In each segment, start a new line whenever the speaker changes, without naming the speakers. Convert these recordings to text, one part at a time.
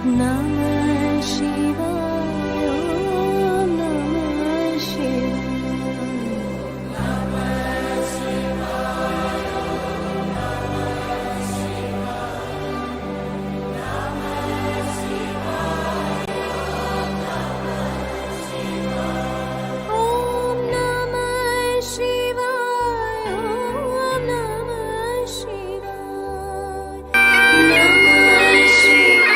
Namah Shivaya, Om Namah Shivaya. Namah Shivaya, Namah Shivaya. Namah Shivaya, Namah Shivaya. Om Namah Shivaya, Om Namah Shivaya. Namah Shivaya.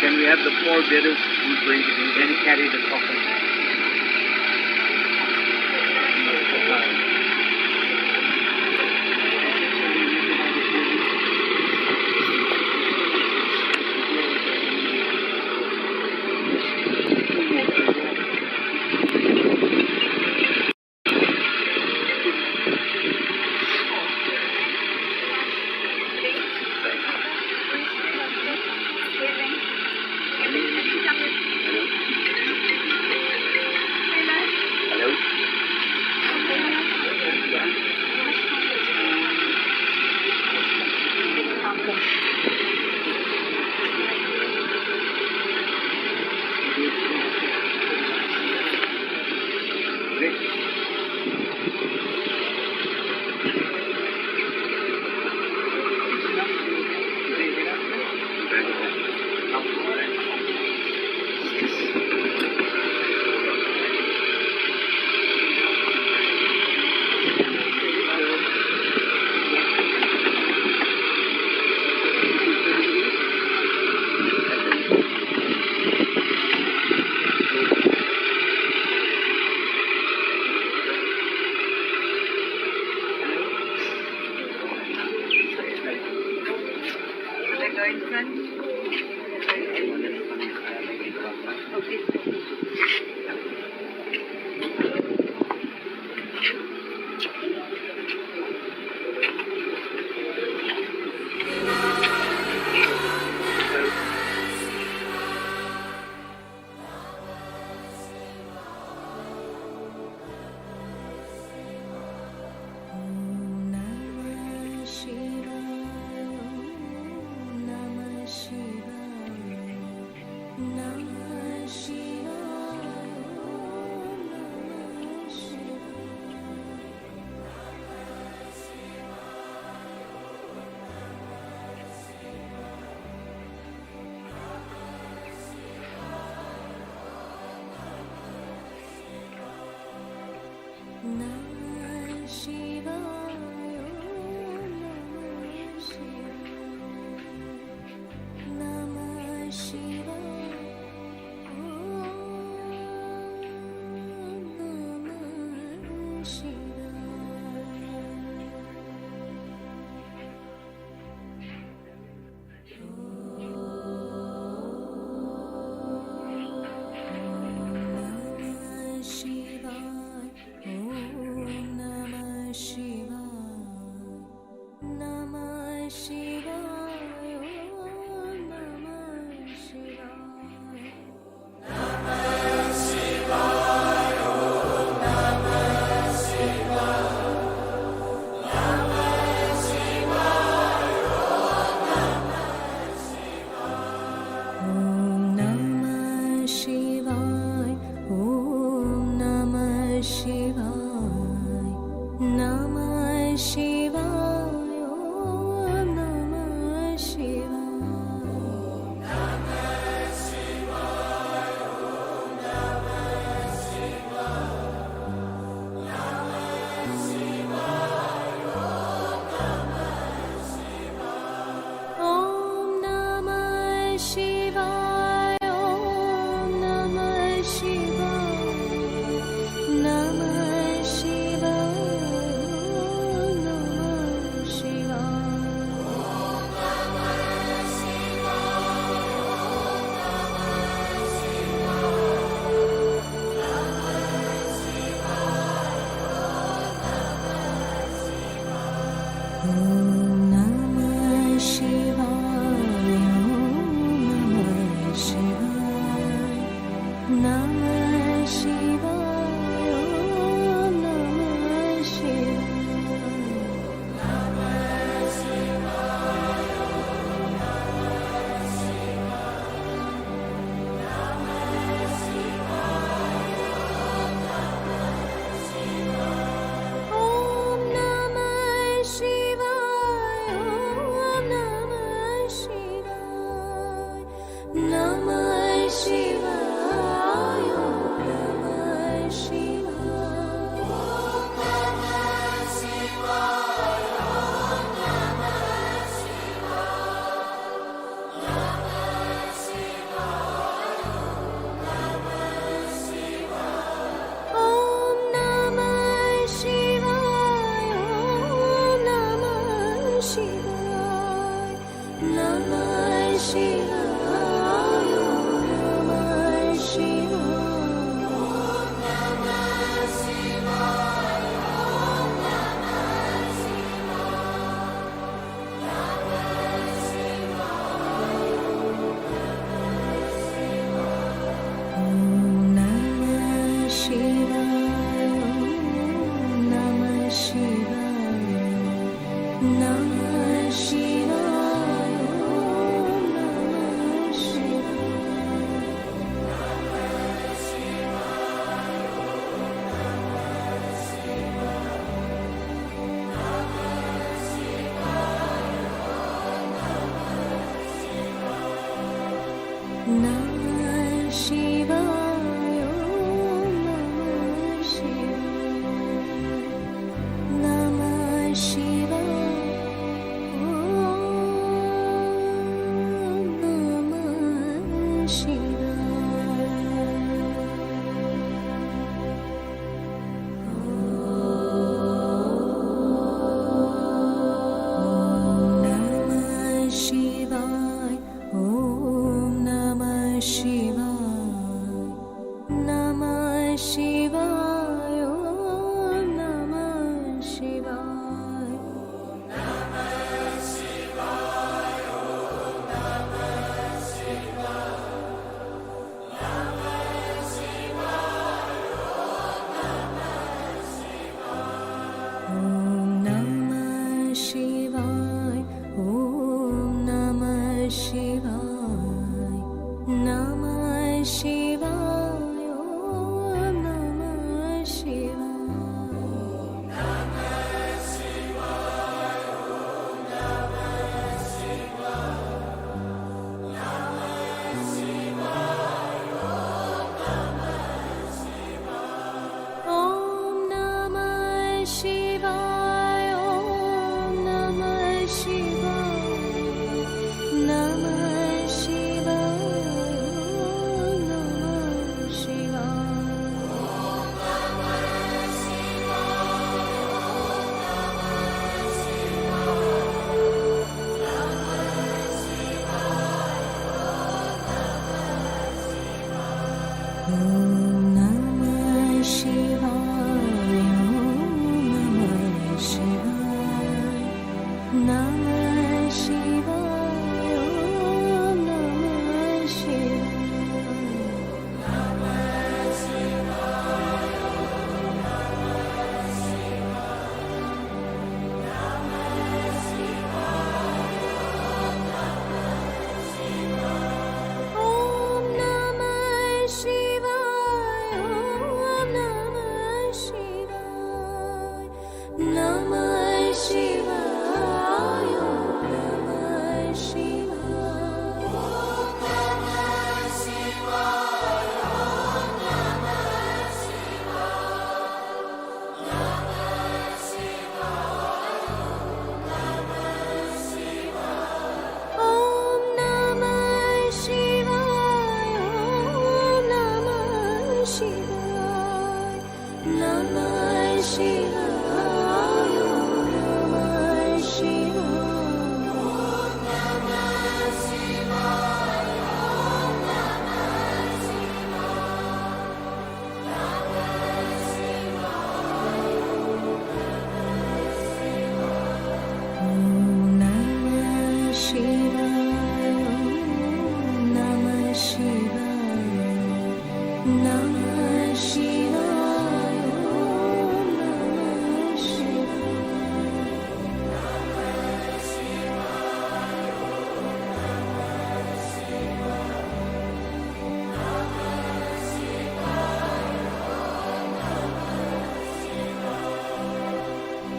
Can we have the four bidders who bring and carry the coffin?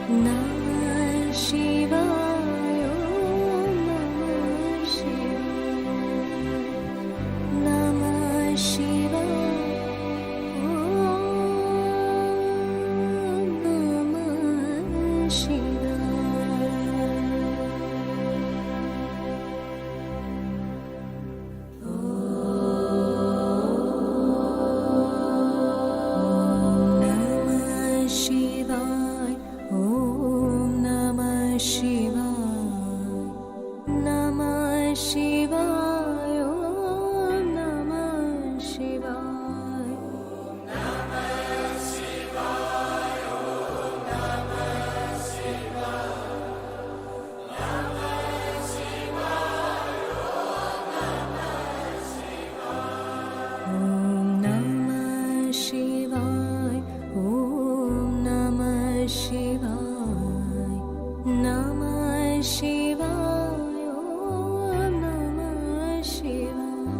Namah Shivaya, Namah Shivaya, Namah Shivaya, Namah Shivaya. Om Namah Shivaya, Namah Shivaya, Om Namah Shivaya. Om Namah Shivaya, Om Namah Shivaya, Namah Shivaya, Om Namah Shivaya.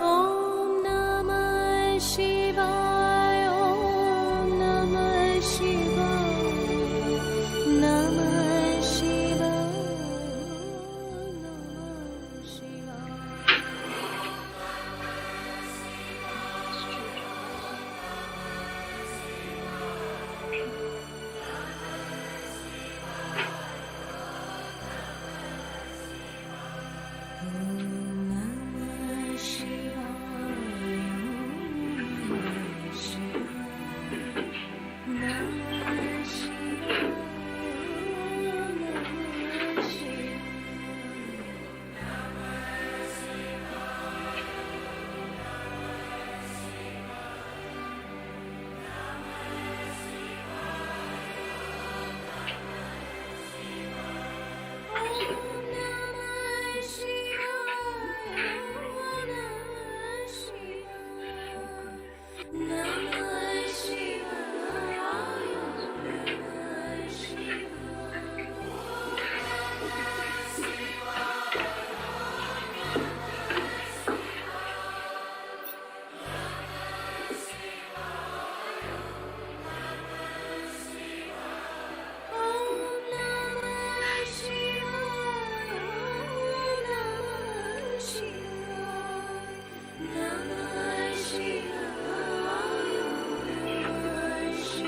Om Namah Shivaya, Om Namah Shivaya, Namah Shivaya, Namah Shivaya. Om Namah Shivaya, Namah Shivaya, Namah Shivaya, Namah Shivaya. Om Namah Shivaya, Namah Shivaya, Namah Shivaya, Namah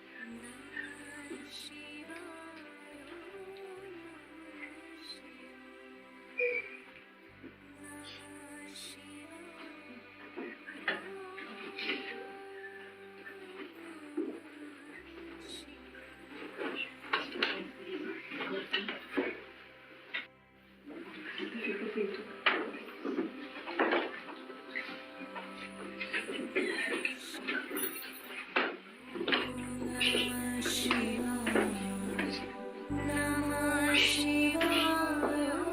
Om Namah Shivaya, Namah Shivaya, Namah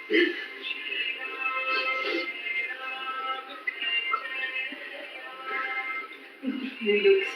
He looks.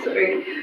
Sorry.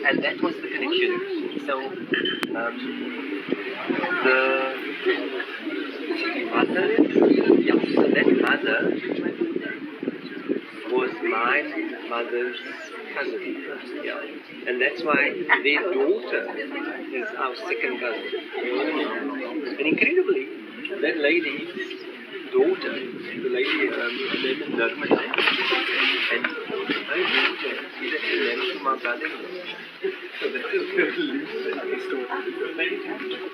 And that was the connection. So the mother, so that mother was my mother's cousin. Yeah. And that's why their daughter is our second cousin. And incredibly, that lady's daughter, the lady named Nirmala, and her daughter is actually married to my brother-in-law. So that is very loose story.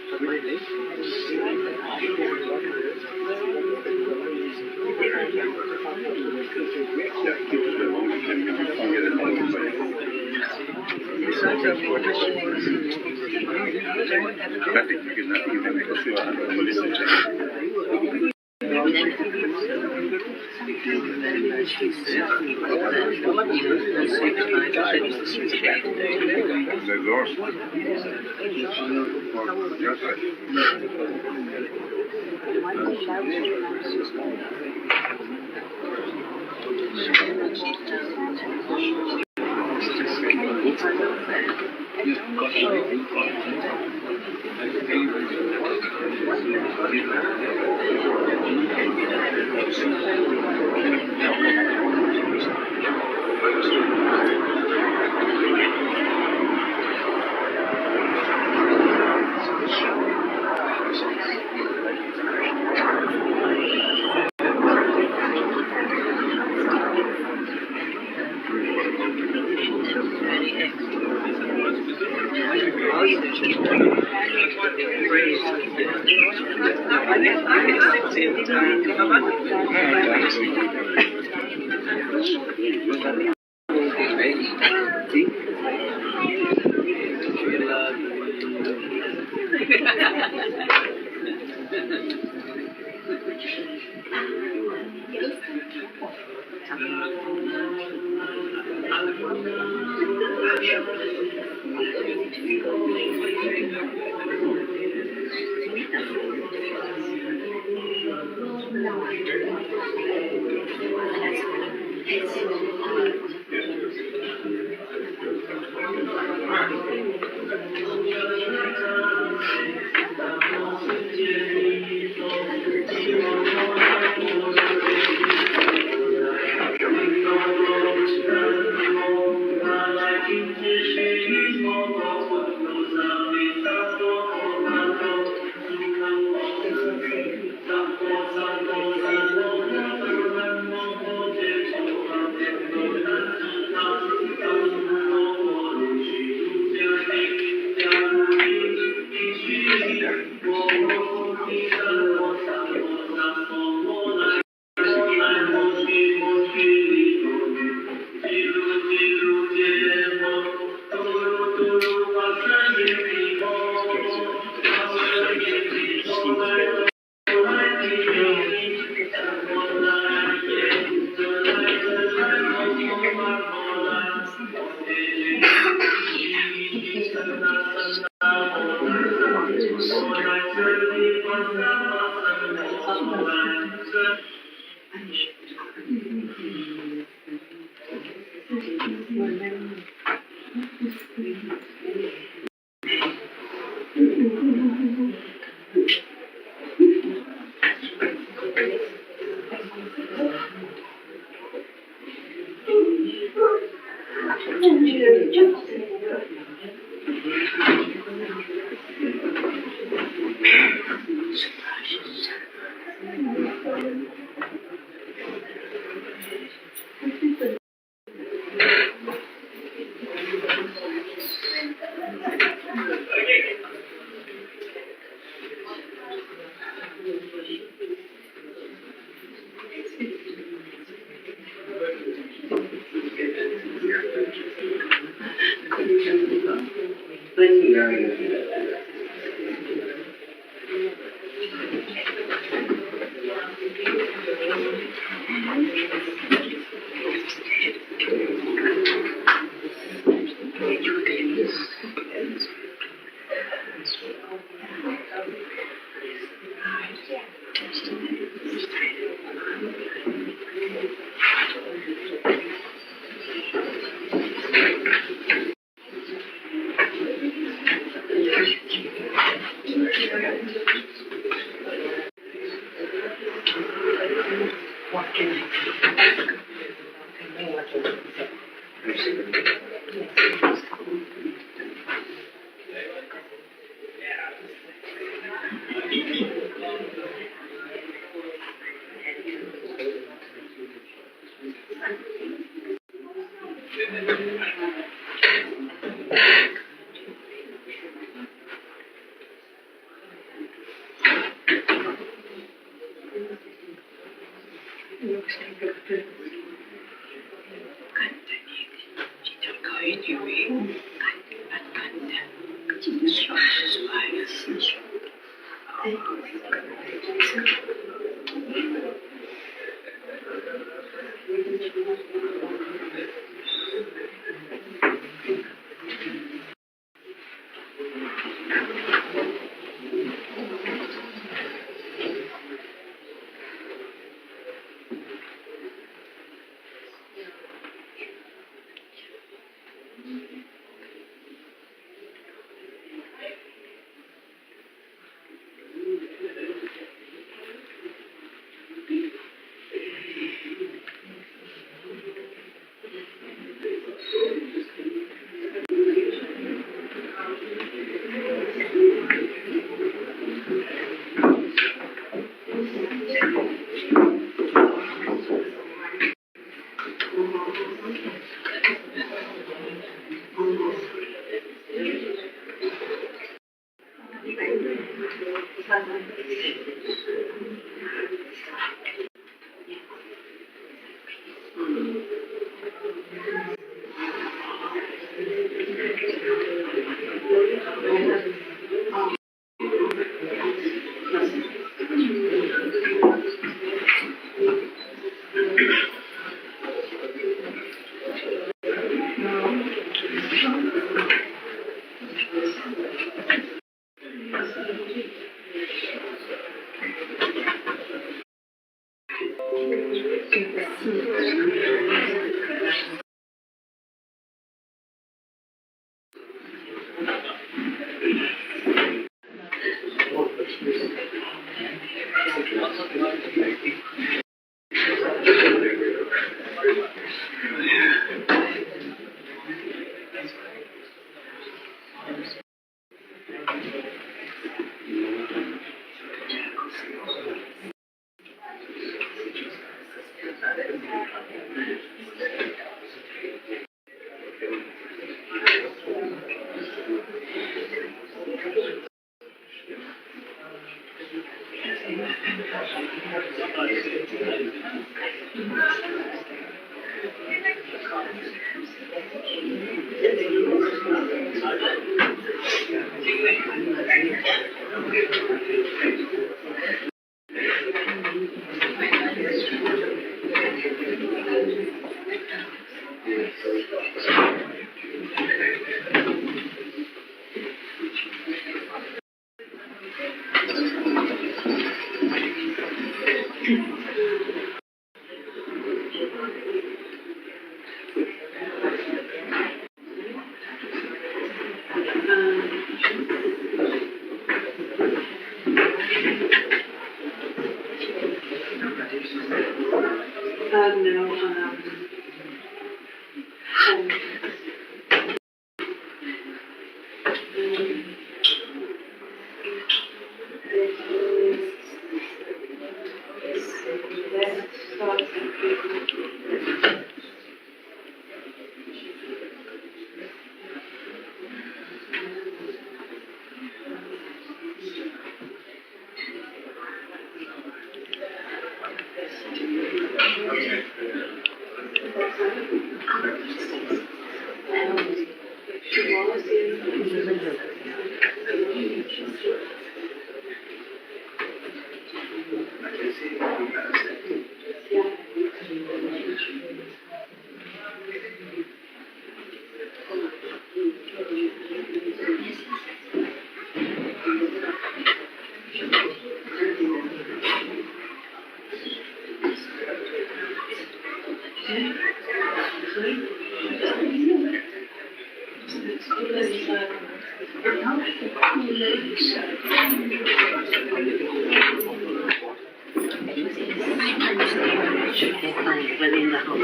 Within the home.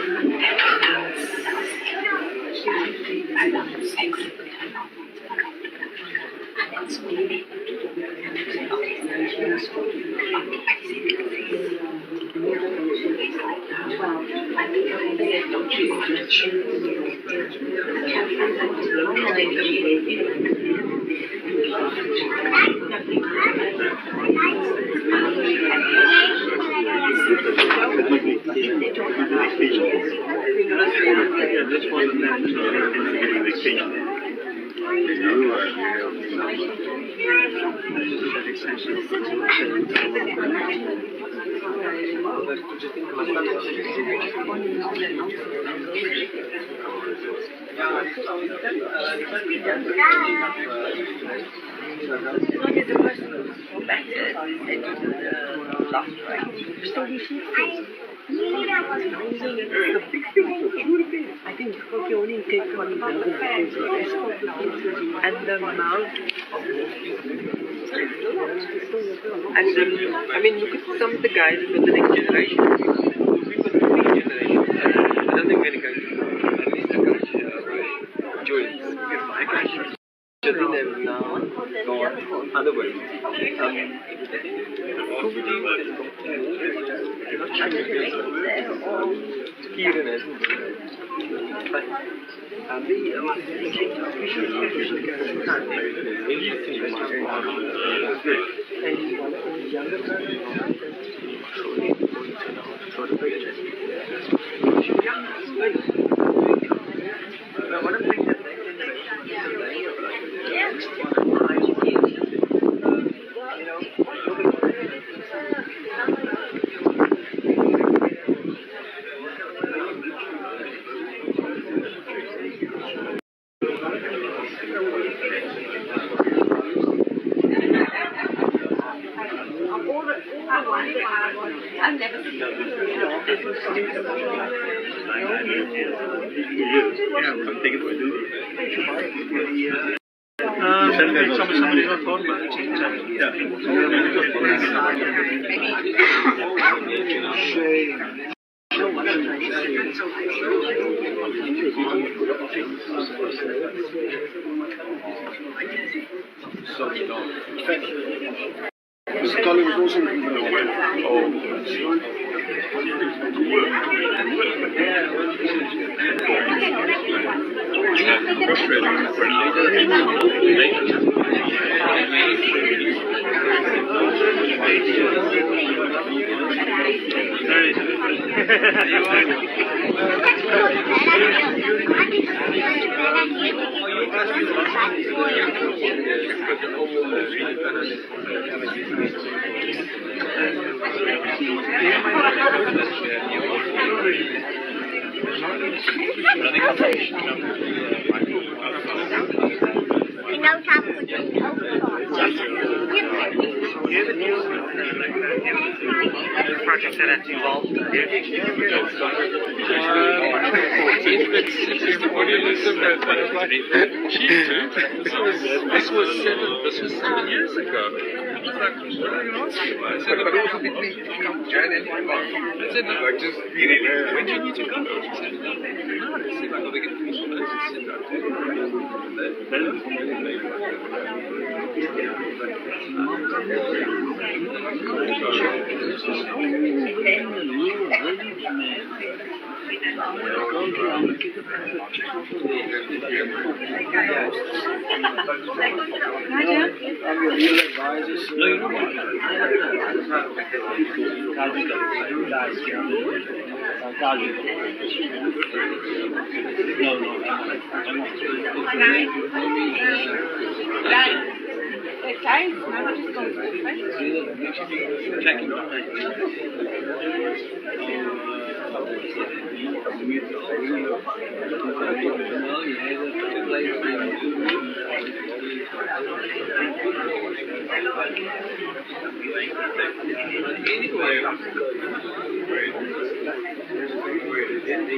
I think because you only take one and the amount
And I mean, look at some of the guys for the next generation. People for 3 generations. I don't think we're going to go to at least the guys Jules. I think they've now gone other ways. Kieran hasn't been.
I've never seen
Somebody's not thought about
Mr. Dolly was also looking for a
projects that have evolved.
This was 7 years ago. I said, but also did we come January? I said, no, like just when do you need to go? She said, no, I said, like, they get finished on those. I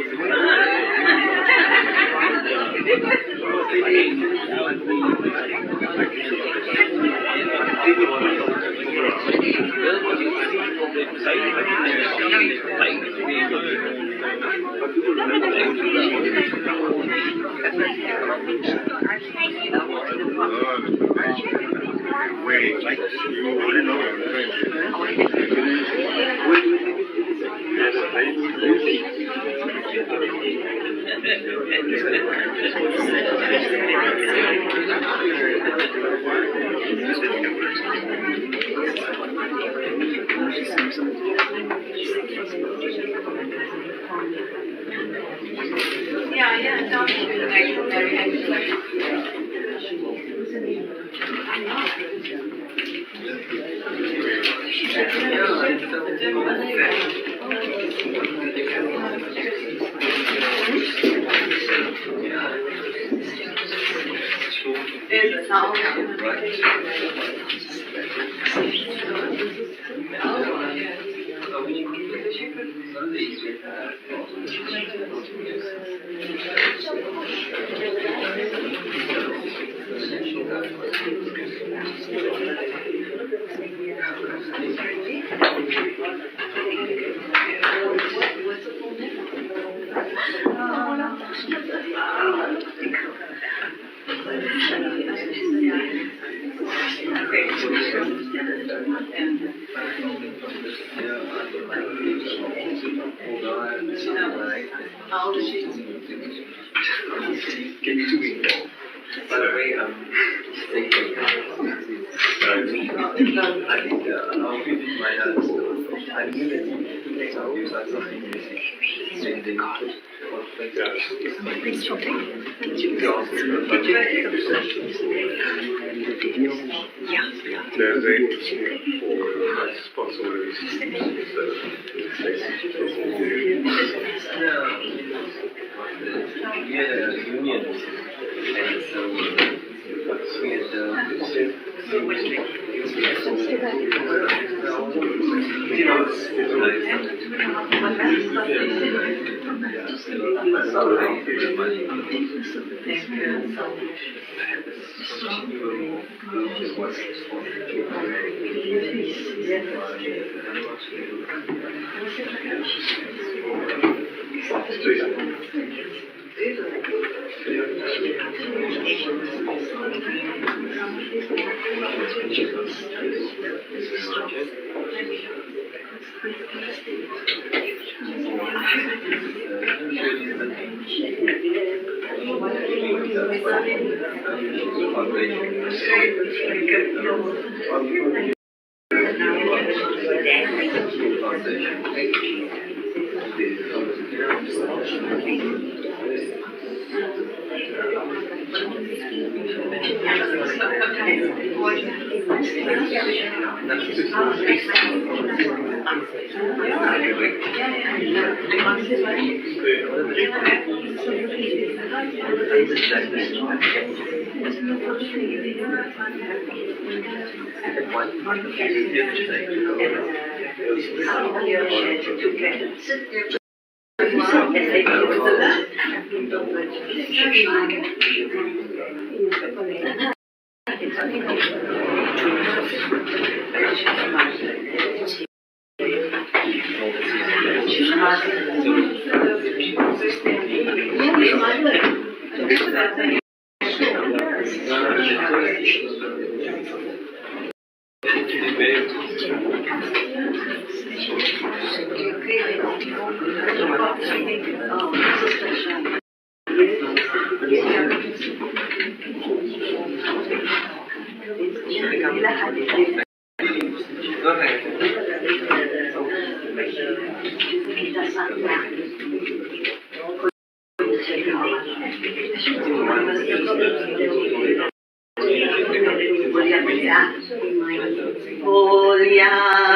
बोलिया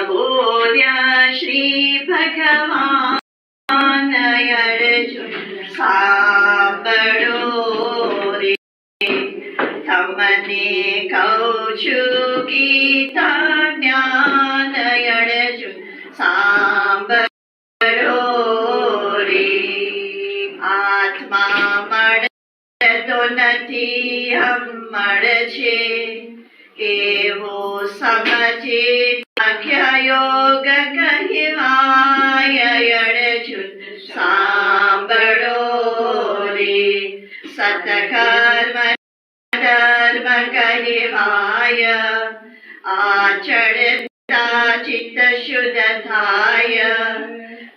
बोलिया श्री भगवान अर्जुन साबड़ो रे तमने कौछु गीता ज्ञान अर्जुन साबड़ो रे નથી હમણ છે એવો સમજે આખ્યા યોગ કહેવાય અર્જુન સાંભળો રે સતકર્મ ધર્મ કહેવાય આચરતા ચિત્ત શુદ્ધ થાય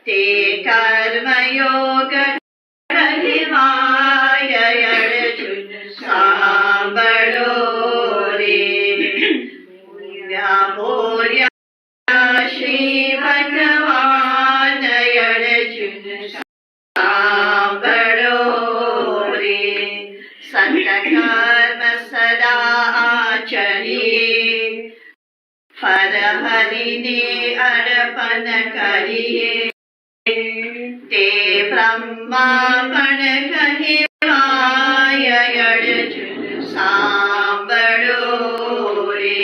તે કર્મયોગ કહેવાય અર્જુન સાંભળો રે બોલ્યા શ્રી ભગવાન અર્જુન સાંભળો રે સત્કર્મ સદા આચરીએ ફર હરિને અર્પણ કરીએ તે બ્રહ્માપણ કહેવાય અર્જુન સાંભળો રે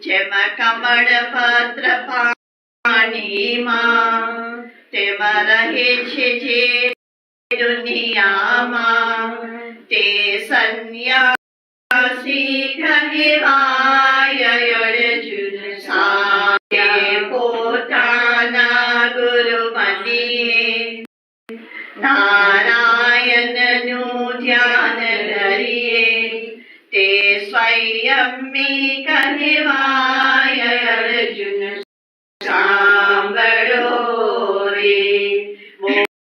જેમ કમળ પત્ર પાણીમાં તેમ રહે છે જે દુનિયામાં તે સંન્યાસી કહેવાય અર્જુન સાંભળે પોતાના ગુરુ બનીએ નારાયણનું ધ્યાન ધરીએ તે સ્વયંમી કહેવાય અર્જુન સાંભળો રે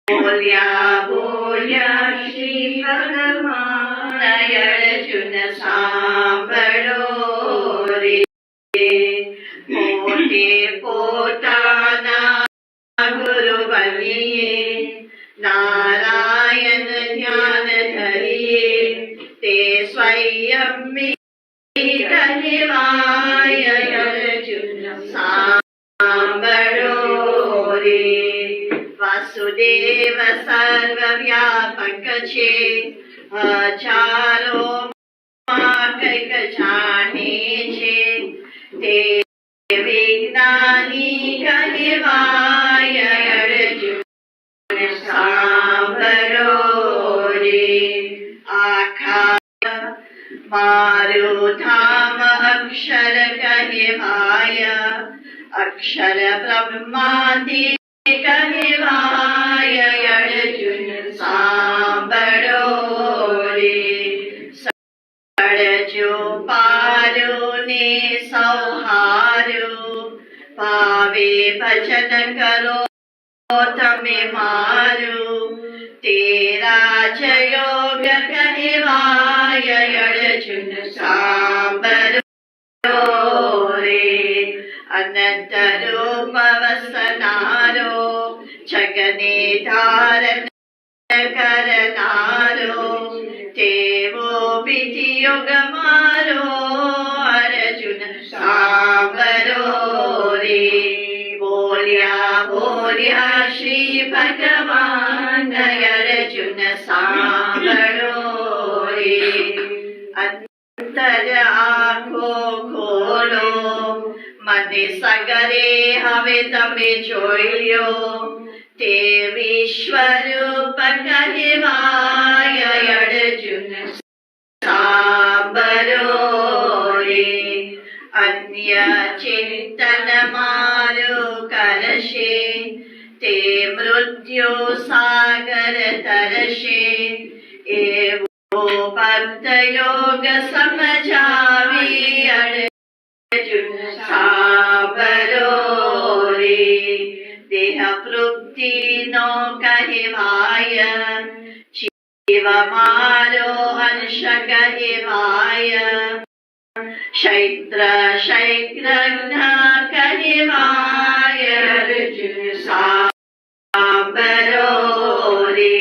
બોલ્યા બોલ્યા શ્રી ભગવાન અર્જુન સાંભળો રે પોતે પોતાના ગુરુ બનીએ નારાયણ ધ્યાન ધરીએ તે સ્વયંમી કહેવાય અર્જુન સાંભળો રે વાસુદેવ સર્વવ્યાપક છે હજારો કંઈક જાણે છે તે વિજ્ઞાની કહેવાય અર્જુન સાંભળો રે આખા મારું ધામ અક્ષર કહેવાય અક્ષર બ્રહ્માદિ કહેવાય અર્જુન સાંભળો રે સળજો પારો ને સૌહારો ભાવે ભજન કરો તમે મારું તેરા જ યોગ કહેવાય અર્જુન સાંભળો રે અનંત રૂપ વસનારો જગને ધારણ કરનારો તેવો વિધિ યોગ મારો અર્જુન સાંભળો રે બોલ્યા બોલ્યા શ્રી ભગવાન અર્જુન સાંભળો રે અંતર આંખો ખોલો મને સગરે હવે તમે જોઈ લ્યો તે વિશ્વરૂપ કહેવાય અર્જુન સાંભળો રે અન્ય ચિંતન મારું કરશે તે મૃત્યુ સાગર તરશે એવો પંથ યોગ સમજાવી અર્જુન સાંભળો રે દેહ વૃત્તિ નો કહેવાય જીવ મારો અંશ કહેવાય ક્ષૈત્ર ક્ષૈત્રજ્ઞ કહેવાય અર્જુન સાંભળો રે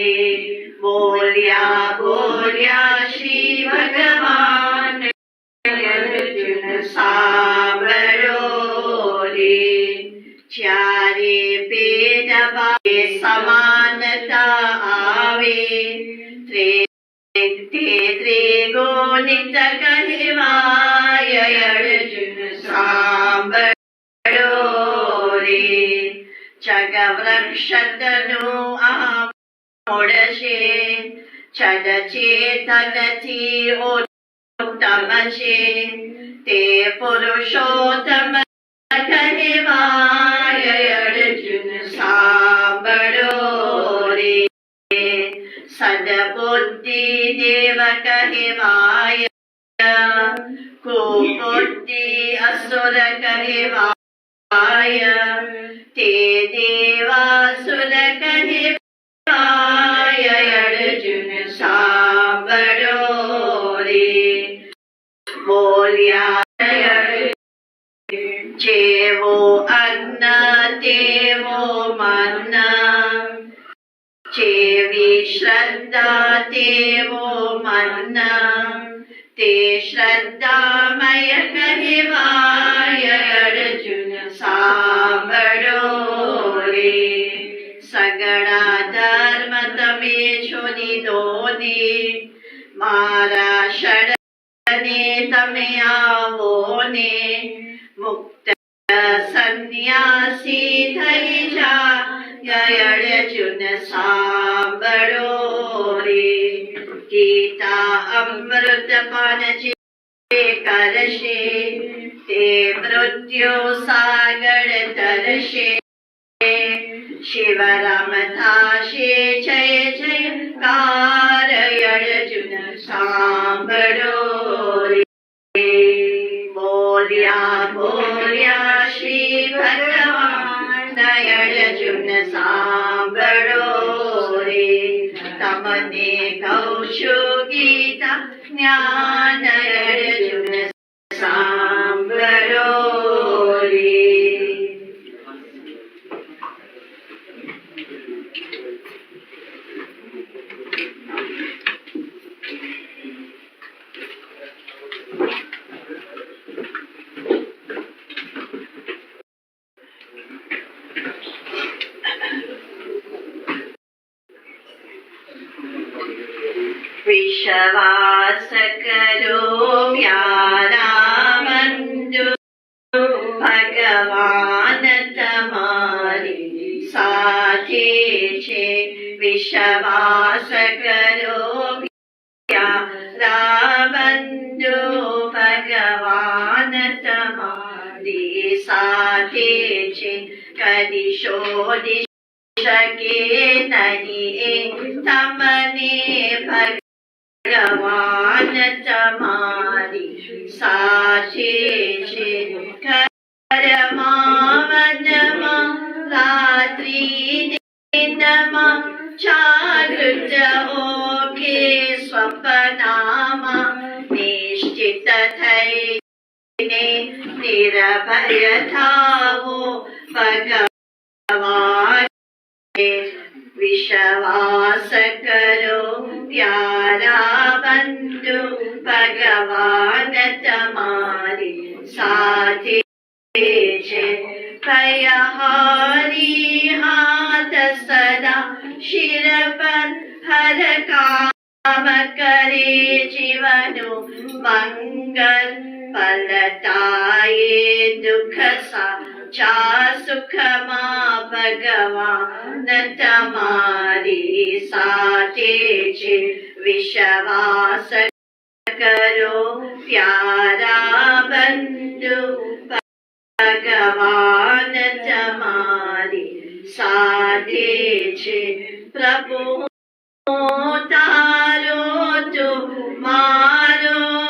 બોલ્યા બોલ્યા શ્રી ભગવાન અર્જુન સાંભળો રે જ્યારે ભેદભાવ સમાનતા આવે તે ત્રિગુણિત કહેવાય અર્જુન સાંભળો રે જગ વૃક્ષતનું આ મૂળ છે छल चेतन थी उत्तम छे ते पुरुषोत्तम कहवाय अर्जुन सांभळो रे सद्बुद्धि देव कहवाय कुबुद्धि असुर कहवाय ते देवासुर कहवाय अर्जुन सांभळो रे बोलिया जेवो अन्न तेवो मन जेवी श्रद्धा तेवो मन ते श्रद्धामय कहवाय अर्जुन सांभळो रे सगळा धर्म तमे छोड़ी दो ने मारा शरणे तमे आवो ने मुक्त सन्यासी थई जाय अर्जुन सांभळो रे गीता अमृत पान जे करशे ते मृत्यु सागर तरशे शिवराम थाशे जय जयकार अर्जुन सांभळो रे बोलिया बोलिया श्री भगवान अर्जुन सांभळो रे तमने कौशो गीता ज्ञान अर्जुन सांभळो रे विश्वास करो प्यारा बंधु भगवान तुम्हारी साथे छे विश्वास करो प्यारा बंधु भगवान तुम्हारी साथे छे कदी शोधी शके नहीं तमने भगवान तुम्हारी साथे छे कर्मावनमा रात्रि दिनमा जागृत होके स्वप्नामा निश्चित थईने निर्भय थावो भगवान विश्वास करो प्यारा बंधु भगवान तुम्हारी साथे छे भयहारी हाथ सदा शिर पर हर काम करे जीवनु मंगल पलटाए दुख सा सुख मां भगवान तुम्हारी साथे छे विश्वास करो प्यारा बंधु भगवान तुम्हारी साथे छे प्रभु तारो तो मारो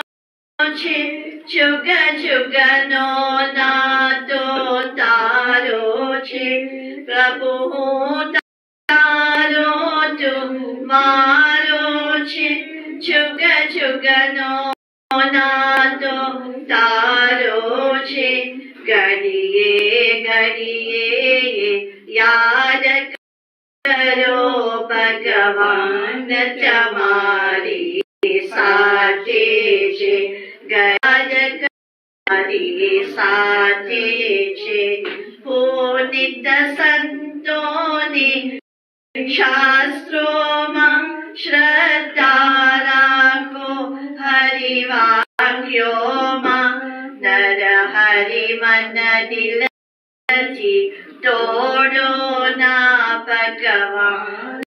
छे जुग जुगनो नातो तारो छे प्रभु तारो तो मारो छे जुग जुगनो नातो तारो छे घड़िए घड़िए याद करो भगवान तुम्हारी साथे छे याद तुम्हारी साथे छे पुनित संतोनी शास्त्रों में श्रद्धा राखो हरिवाक्यों में नर हरि मन दिल तोड़ो ना भगवान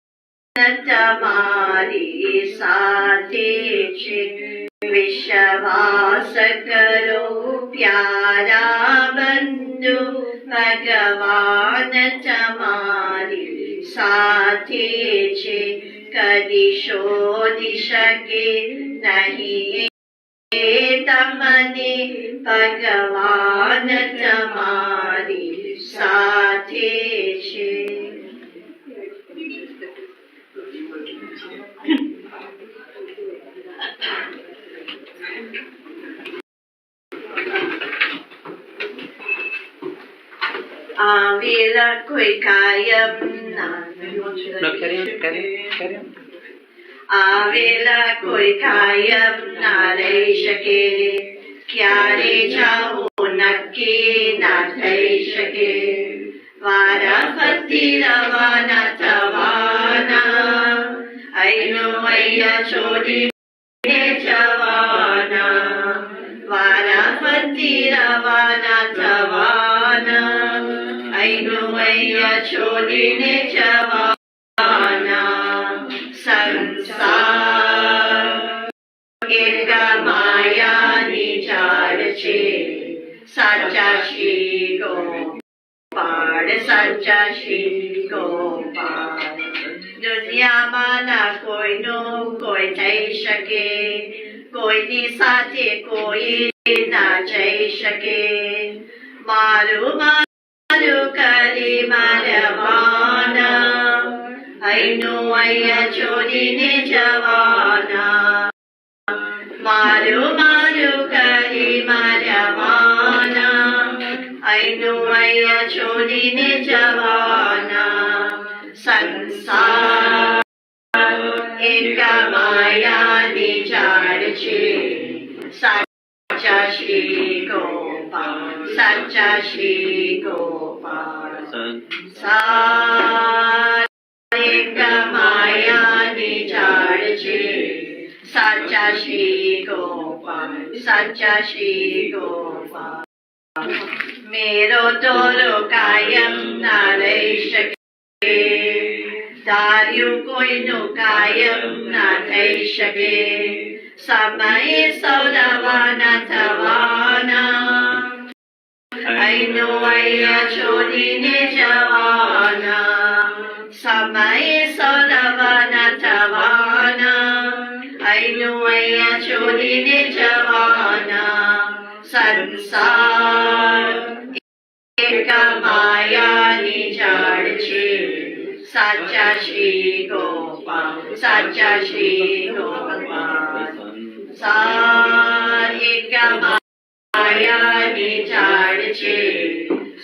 તમારી સાથે છે વિશ્વાસ કરો પ્યારા બંધુ ભગવાન તમારી સાથે છે કદી શોધી શકે નહીં તમને ભગવાન તમારી સાથે છે આવેલા કોઈ કાયમના આવેલા કોઈ કાયમ ના રહી શકે ક્યારે જાવું નક્કી ના થઈ શકે વારાફરતી રવાના થવાના અહીંનું અહીંયા છોડીને જવાના વારાફરતી રવાના થવાના અહીંનું અહીંયા છોડીને જવાના સંસાર એક માયાની ઝાડ છે સાચા શ્રી ગોપાળ સાચા શ્રી ગોપાળ દુનિયામાં ના કોઈનું કોઈ થઈ શકે કોઈની સાથે કોઈ ના જઈ શકે મારું મારું કરી મારવાના અહીંનું અહીંયા છોડીને જવાના મારું મારું કરી મારવાના અહીંનું અહીંયા છોડીને જવાના સંસાર એક માયાની ઝાડ છે સાચા શ્રી ગોપાળ સાચા શ્રી ગોપાળ સંસાર એક માયાની ઝાડ છે સાચા શ્રી ગોપાળ સાચા શ્રી ગોપાળ મેરો દોરો કાયમ ના રહી શકે ધાર્યું કોઈનું કાયમ ના થઈ શકે સમયે સૌરવાના થવાના અહીંનું અહીંયા છોડીને જવાના સમયે સૌરવાના થવાના અહીંનું અહીંયા છોડીને જવાના સંસાર એક માયાની ઝાડ છે સાચા શ્રી ગોપાળ સાચા શ્રી ગોપાળ સંસાર એક માયાની ઝાડ છે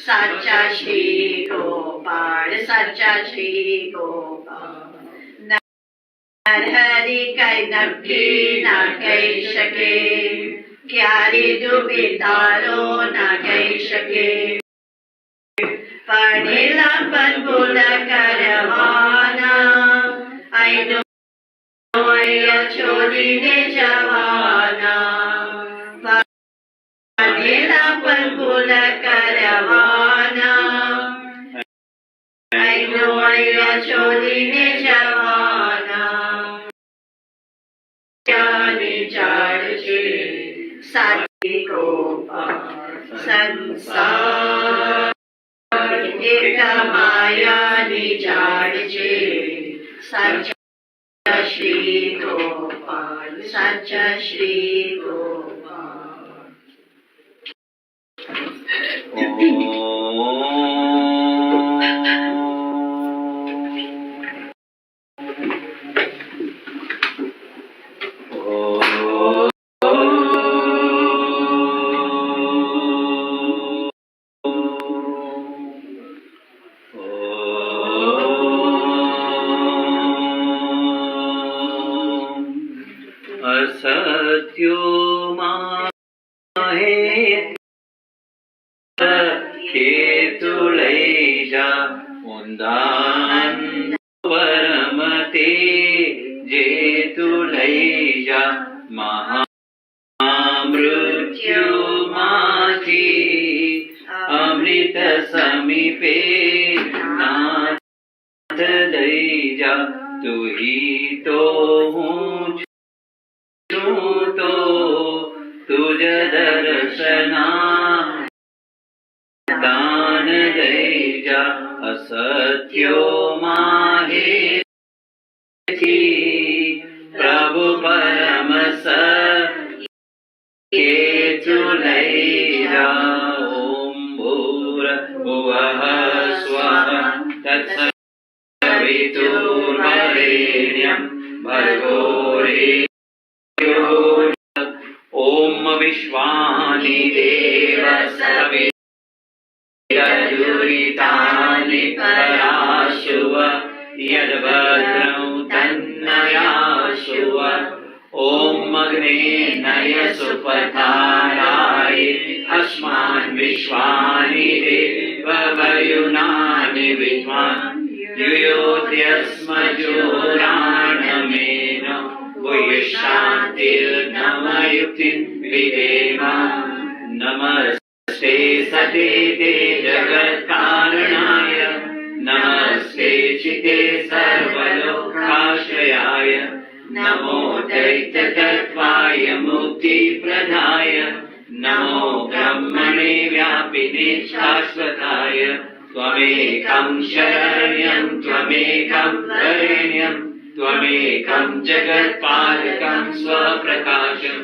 સાચા શ્રી ગોપાળ સાચા શ્રી ગોપાળ નરહરી કઈ નક્કી ના કહી શકે ક્યારે ડૂબે તારો ના કહી શકે પડેલા પણ ભૂલ કરવાના અહીંનું અહીંયા છોડીને જવાના પડેલા પણ ભૂલ કરવાના અહીંનું અહીંયા છોડીને જવાના ત્યાંની ઝાડ છે સાચી ગોપાળ સંસાર એક માયાની ઝાડ છે સાચા શ્રી ગોપાળ સાચા શ્રી ગોપાળ
તું ही तो હું છું તો તુજ દર્શના દાન દઈ જા અસત્યો માહે પ્રભુ પરમ કે ચુલઈ જા ઓમ ભૂર ભુવઃ સ્વઃ તત્સવિતુર્વરેણ્યં ભર્ગો ઓમ વિશ્વાનિ દેવ સવિતુર્વરેણ્યં પરાશુવ યદ્ભદ્રં તન્નયાશુવ ઓમ અગ્ને નય સુપથારાય અસ્માન વિશ્વાનિ દેવ વયુનાનિ વિદ્વાન યુયોધ્યસ્મજોરાણમેન ભૂયશાન્તિર્નમયુક્તિં વિદેમ નમસ્તે સતે તે જગત્કારણાય નમસ્તે ચિતે સર્વલોકાશ્રયાય નમો દૈત્યતત્વાય મુક્તિપ્રદાય નમો બ્રહ્મણે વ્યાપિને શાશ્વતાય त्वमेकं शरण्यं त्वमेकं वरेण्यं त्वमेकं जगत्पालकं स्वप्रकाशं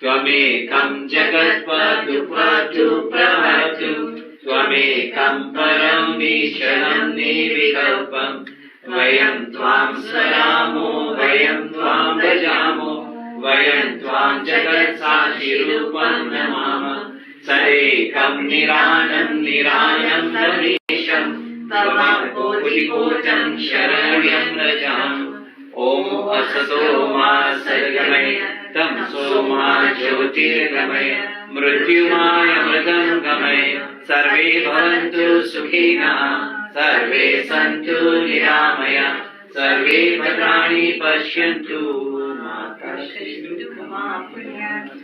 त्वमेकं जगत्पतु प्रवतु त्वमेकं परं ईश्वरं निर्विकल्पं वयं त्वां स्मरामो वयं त्वां भजामो वयं त्वां जगत्साक्षिरूपं नमामः सरेकं निरानं रमेशं त्वमकोटिकोटं शरण्यं व्रजामि ॐ असतो मा सद्गमय तमसो मा ज्योतिर्गमय मृत्युमाय मृतं गमय सर्वे भवन्तु सुखिनः सर्वे सन्तु निरामया सर्वे भद्राणि पश्यन्तु मा कश्चित् दुःखमाप्नुयात्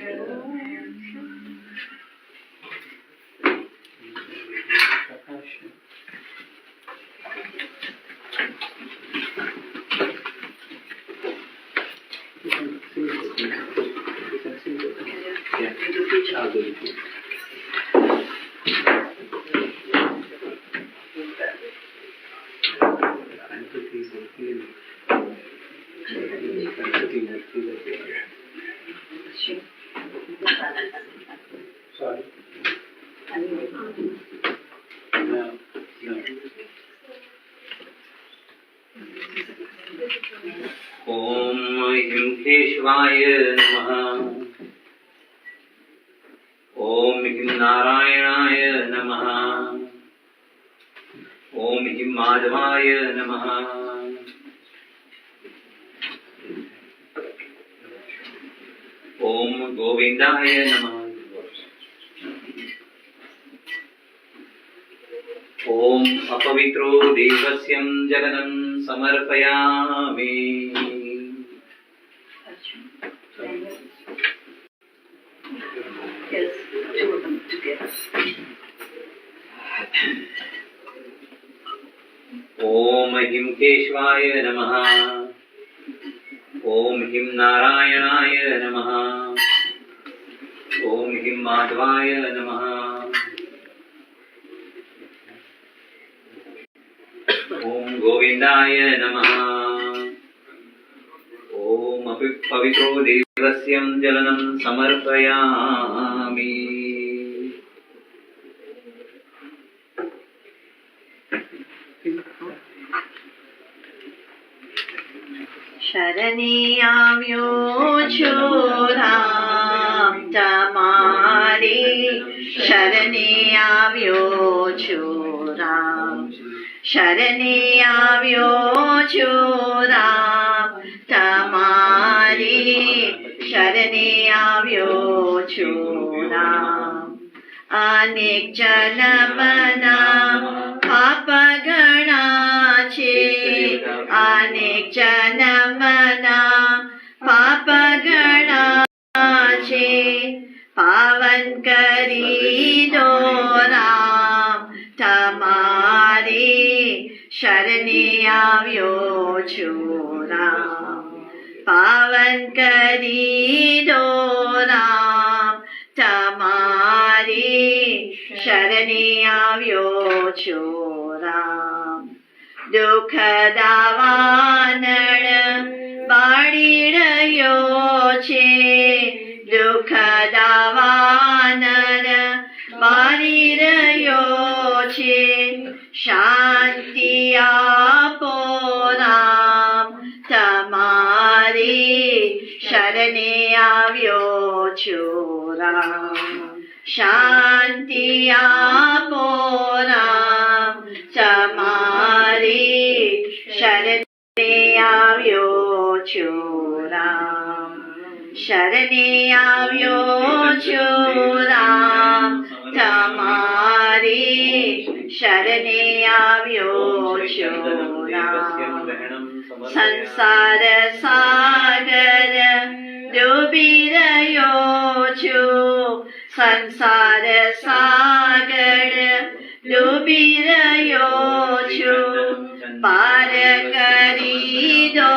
ॐ हिंकेश्वाय नमः ॐ हिं नारायणाय नमः ॐ हिं माधवाय नमः ॐ गोविन्दाय नमः ॐ अपवित्रो देवस्यं जगनं समर्पयामि
Yes, two of them together.
ॐ हिं केशवाय नमः ॐ हिं नारायणाय नमः ॐ हिं माधवाय नमः ॐ गोविन्दाय नमः ॐ पवित्रो देवस्यं जलनं समर्पयामि
શરણી આવ્યો છો રામ તમારી શરણે આવ્યો છો રામ શરણે આવ્યો છો રામ તમારી શરણે આવ્યો છો રામ અનેક જન્મના પાપ ઘણા છે અનેક જન્મના પાપ ઘણા છે પાવન કરી દો રામ તમારી શરણે આવ્યો છું રામ, પાવન કરી દો રામ, તમારી શરણે આવ્યો છું રામ. દુઃખ દાવાનળ બાળી રહ્યો છે, દુઃખ દાવાનળ બાળી રહ્યો છે, શાંતિ આપો રામ, તમારી શરણે આવ્યો છું રામ. શાંતિ આપો રામ, તમારી શરણે આવ્યો છું રામ. શરણે આવ્યો છું રામ, તમારી શરણે આવ્યો છું રામ. સંસાર સાગર ડૂબી રહ્યો છું, સંસાર સાગર ડૂબી રહ્યો છું, પાર કરી દો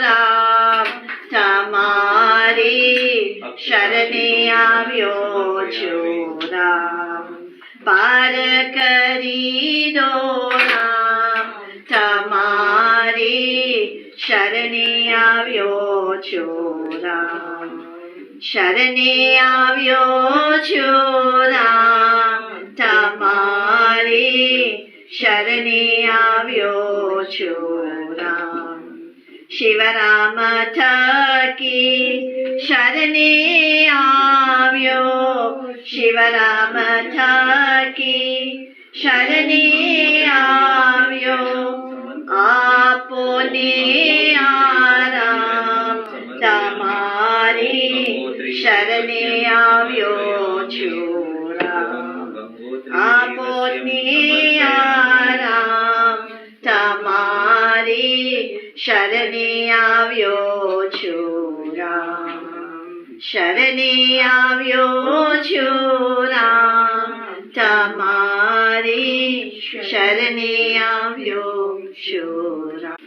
રામ, તમારી શરણે આવ્યો છું રામ. પાર કરી દો રામ, તમારી શરણે આવ્યો છું રામ. શરણે આવ્યો છું રામ, તમારી શરણે આવ્યો છું રામ. શિવરામ થકી શરણે આવ્યો, શિવરામ થકી શરણે આવ્યો, આપોને આરામ, તમારી શરણે આવ્યો છું રામ. આપોને આરામ, તમારી શરણે આવ્યો છું રામ. શરણે આવ્યો છું રામ, તમારી શરણે આવ્યો છું રામ.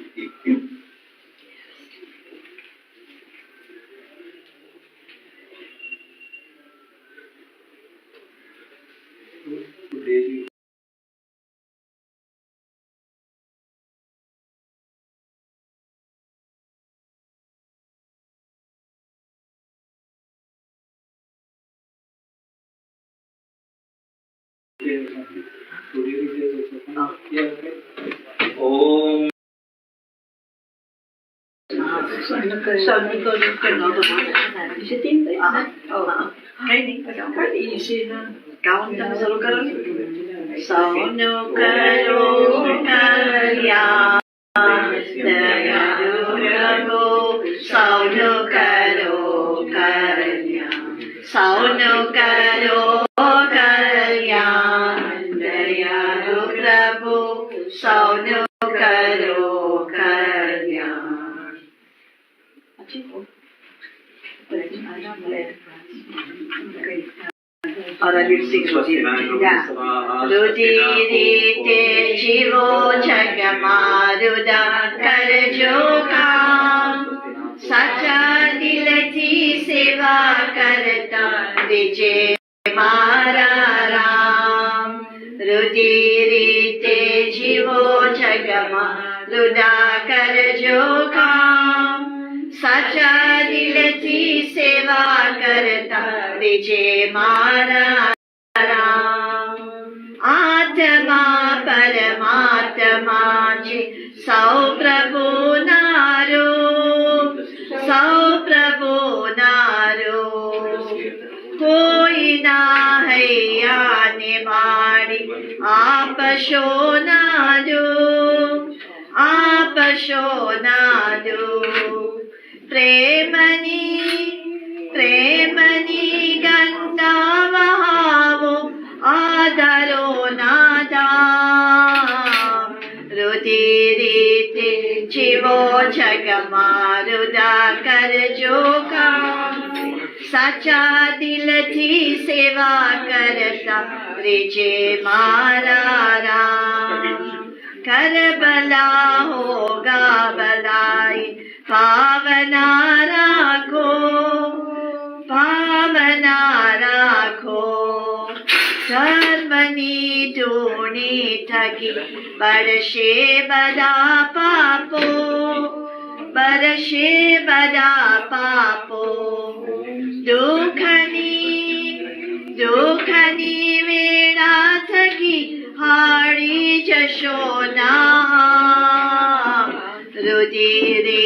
Om
સૌનું કરો કલ્યાણ, દયાળુ પ્રભુ સૌનું કરો કલ્યાણ, સૌનું કરો કલ્યાણ, દયાળુ પ્રભુ સૌનું કરો કલ્યાણ. રુધિરીતે જીવો જગમાં રુદા કરજો કામ, સાચા દિલથી સેવા કરતા વિજે મારા રામ. રુધિરીતે જીવો જગમાં રુદા કરજો કામ, સાચા દિલથી સેવા કરતા વિજે મારા રામ. આત્મા પરમાત્મા છે સૌ પ્રભુના રૂપ, સૌ પ્રભુના રૂપ. કોઈના હૈયાને માડી આપશો ના દુઃખ, આપશો ના દુઃખ. પ્રેમની ગંગા વહાવો, આધારો નાદામ. રુધિરીતે જીવો જગમાં રુદા કરજો કામ, સાચા દિલથી સેવા કરતા વિજે મારા રામ. करबला होगा भलाई पावना राखो पावना राखो धर्मनी टूणी थकी बरसे बदा पापो बरसे बदा पापो दुखनी वेड़ा थकी हारी जशो ना रुधिरे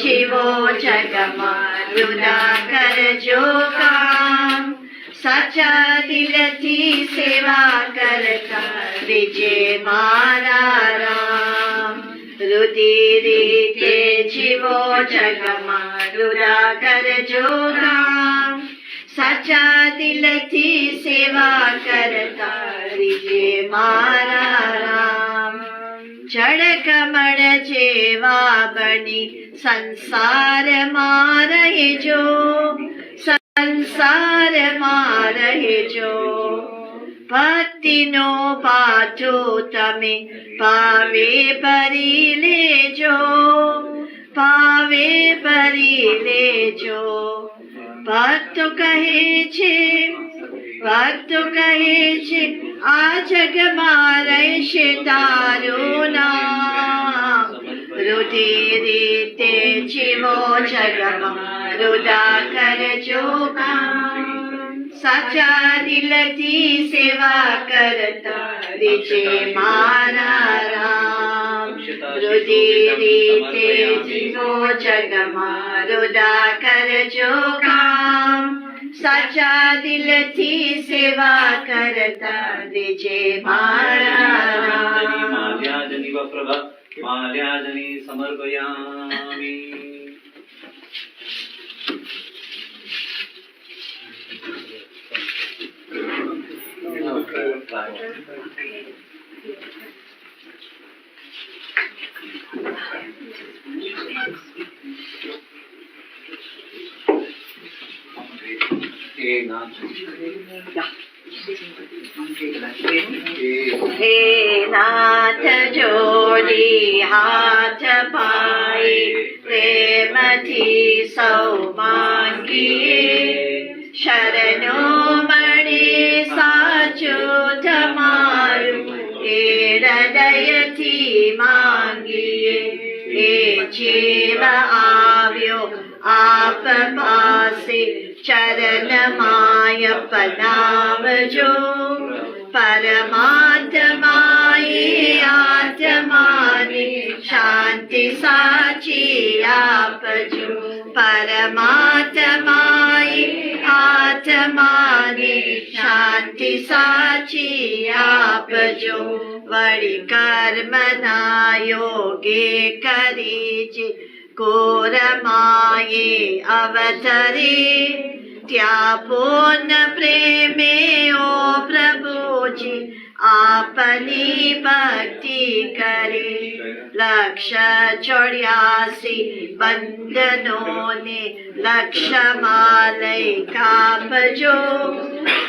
जीवो जगमा रुदा कर जो काम साचा दिल थी सेवा करता विजय मारा राम रुधिरे जीवो जगमा रुदा कर जो काम साचा दिल थी सेवा करता विजय मारा राम जड़ कमड़ जेवा बनी संसार मारे जो संसार मारे जो भक्ति नो पाठो तमे पावे परी ले जो पावे परी ले जो भक्त कहे छे आ जग मारे शे तारो नाम रुधिरे ते जीवो जगमा रुदा कर जो काम साचा दिल थी सेवा करता विजय मारा राम रुधिरे ते जीवो जगमा रुदा कर जो काम साचा दिल थी सेवा करता विजय मारा राम
माल्याजनी वप्रभ माल्याजनी समर्पयामि
हे नाथ जोड़ी हाथ पाए प्रेम थी सौ मांगिए शरणो मणि साचो थमारू हे हृदय थी मांगिए हे जीव आव्यो आप पासे चरण माय पनावजो परमात्माए आत्माने शांति साची आपजो परमात्माए आत्माने शांति साची आपजो वरी कर्मना योगे करीजे कोर माये अवतरे त्या पूर्ण प्रेमे ओ प्रभुजी आपनी भक्ति करे 184 बंधनों ने लक्ष्य मालय कापजो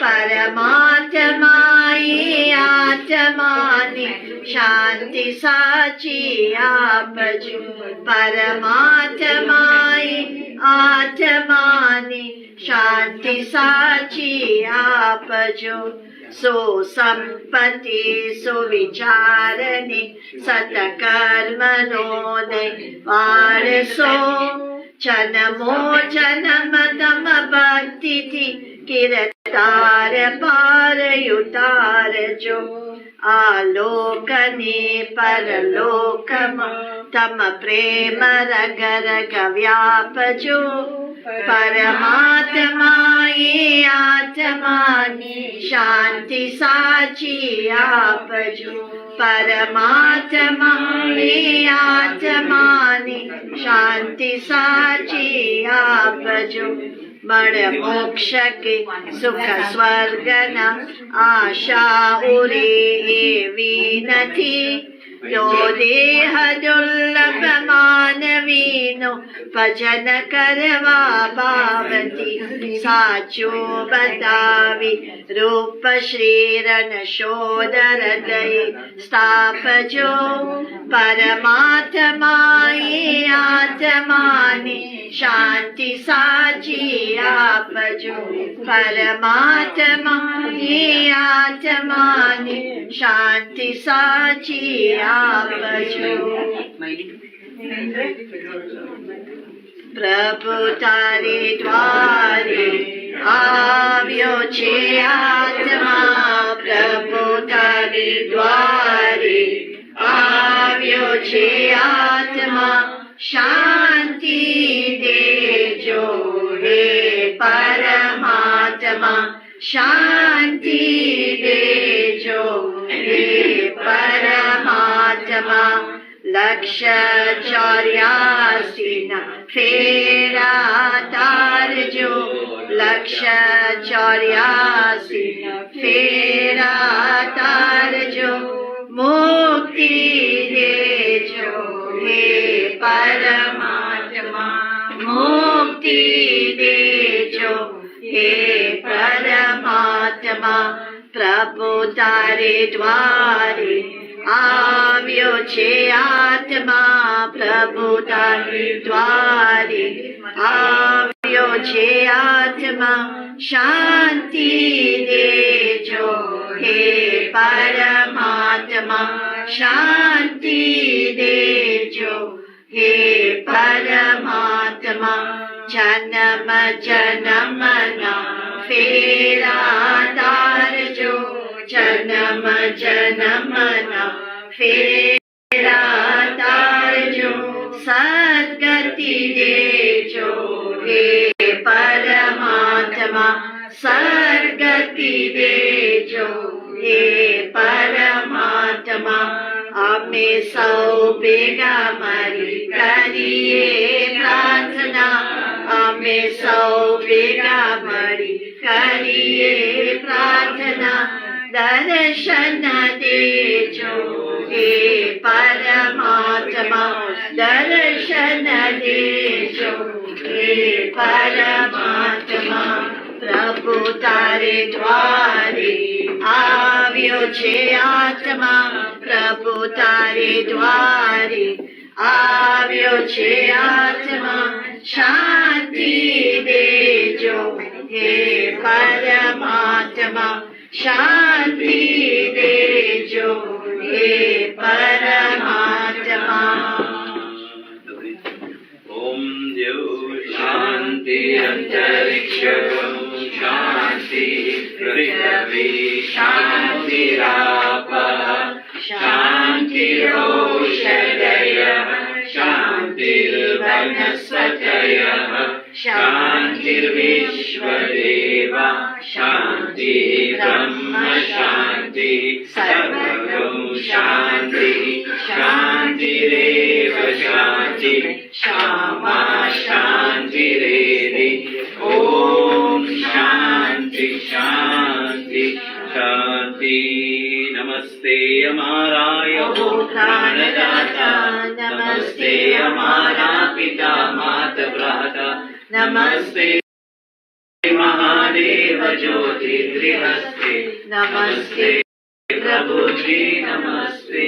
परमात्माए आत्माने शांति साची आपजो परमात्माए आत्माने शांति साची आपजो सो संपत्ति सुविचारने सत्कर्मनो वारसो जन्मो जन्म तम भक्ति थी किरतार पार युतार जो आलोकने परलोकमा तम प्रेम रग रग व्यापजो परमात्माए आत्माने शांति साची आपजो परमात्माए आत्माने शांति साची आपजो बड़ मोक्ष के सुख स्वर्गना आशा उरे एवी नथी यो देह दुर्लभ मानवीनो કૃષ્ણનો ભજન કરવા ભાવથી સાચું બતાવી રૂપ શ્રીરન શોદર દઈ સ્થાપજો પરમાત્માએ આત્માને શાંતિ સાચી આપજો પરમાત્માએ આત્માને શાંતિ સાચી આપજો પ્રભુ તારે દ્વારે આવ્યો છે આત્મા પ્રભુ તારે દ્વારે આવ્યો છે આત્મા શાંતિ દેજો હે પરમાત્મા શાંતિ દેજો હે પરમાત્મા લક્ષ 84 ના ફેરા તારજો લક્ષ 84 ના ફેરા તારજો મુક્તિ દેજો હે પરમાત્મા મુક્તિ દેજો હે પરમાત્મા પ્રભુ તારે દ્વારે આવ્યો છે આત્મા પ્રભુ તારે દ્વારે આવ્યો છે આત્મા શાંતિ દેજો હે પરમાત્મા શાંતિ દેજો હે પરમાત્મા જન્મ જન્મના ફેરા તારજો જન્મ જન્મના ફેરા તારજો સદગતિ દેજો હે પરમાત્મા સદગતિ દેજો હે પરમાત્મા અમે સૌ ભેગા મળી કરીએ પ્રાર્થના અમે સૌ ભેગા મળી કરીએ પ્રાર્થના દર્શન દેજો હે પરમાત્મા દર્શન દેજો હે પરમાત્મા પ્રભુ તારે દ્વારે આવ્યો છે આત્મા પ્રભુ તારે દ્વારે આવ્યો છે આત્મા શાંતિ દેજો હે પરમાત્મા શાંતિ દેજો હે પરમાત્મા
ઓમ દેવ શાંતિ અંતરિક્ષ શાંતિ પૃથ્વી શાંતિરાપ શાંતિરોષધયઃ શાંતિર્વનસ્પતયઃ શાંતિર્વિશ્વદેવા શાંતિ બ્રહ્મ શાંતિ સર્વગમ શાંતિ શાંતિરેવ શાંતિ શામા શાંતિરેધિ ઓમ શાંતિ શાંતિ શાંતિ નમસ્તે અમારાય પ્રાણદાતા નમસ્તે અમારા પિતા માત ભ્રાતા નમસ્તે મહાદેવ જ્યોતિર્હસ્તે નમસ્તે પ્રભુજી નમસ્તે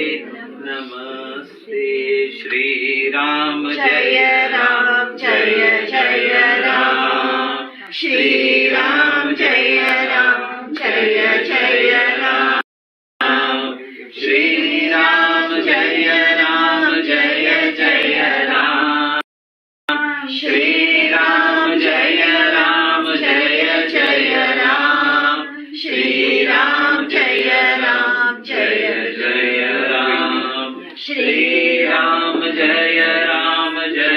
નમસ્તે શ્રી રામ જય રામ જય જય રામ શ્રી રામ જય રામ જય જય રામ શ્રી રામ જય રામ જય જય રામ શ્રી રામ જય રામ જય જય રામ શ્રી રામ જય રામ જય જય રામ શ્રી રામ જય રામ જય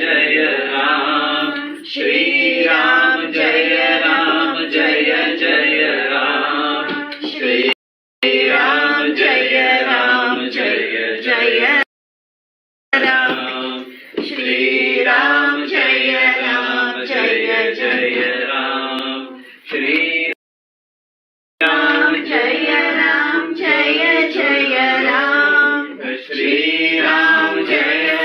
જય રામ શ્રી રામ જય રામ જય જય રામ શ્રી રામ જય રામ જય જય રામ શ્રી રામ જય રામ જય જય રામ શ્રી રામ જય રામ જય જય રામ શ્રી રામ જય